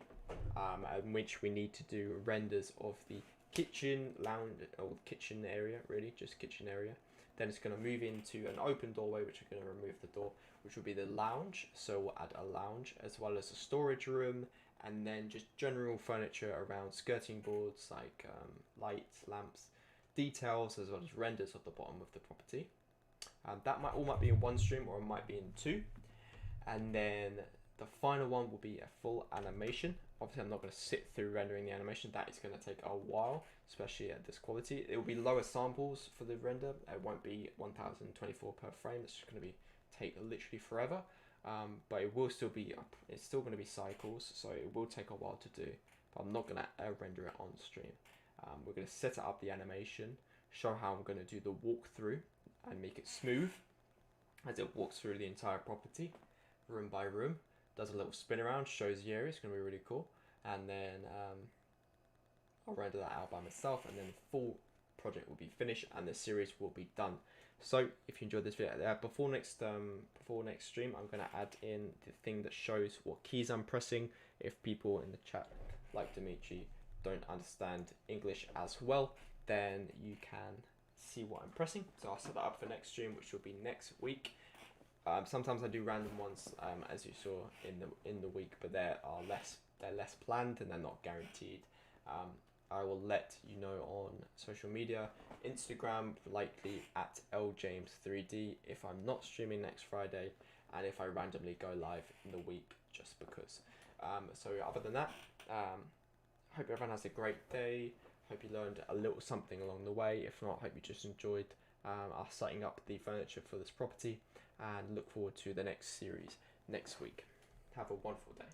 in which we need to do renders of the kitchen, lounge, or kitchen area, really just kitchen area. Then it's going to move into an open doorway, which we're going to remove the door, which will be the lounge. So we'll add a lounge as well as a storage room, and then just general furniture around skirting boards like lights, lamps, details, as well as renders of the bottom of the property. That might be in one stream or it might be in two. And then the final one will be a full animation. Obviously I'm not going to sit through rendering the animation, that is going to take a while, especially at this quality. It will be lower samples for the render, it won't be 1024 per frame, it's just going to be take literally forever. But it will still be up, it's still going to be cycles, so it will take a while to do, but I'm not going to render it on stream. We're going to set up the animation, show how I'm going to do the walkthrough and make it smooth as it walks through the entire property, room by room, does a little spin around, shows the area, it's going to be really cool, and then I'll render that out by myself, and then the full project will be finished and the series will be done. So if you enjoyed this video, before next stream, I'm going to add in the thing that shows what keys I'm pressing. If people in the chat, like Dimitri, don't understand English as well, then you can see what I'm pressing. So I'll set that up for next stream, which will be next week. Sometimes I do random ones, as you saw in the week, but they're less planned and they're not guaranteed. I will let you know on social media, Instagram, likely at ljames3d, if I'm not streaming next Friday, and if I randomly go live in the week, just because. So other than that, hope everyone has a great day. Hope you learned a little something along the way. If not, hope you just enjoyed us setting up the furniture for this property, and look forward to the next series next week. Have a wonderful day.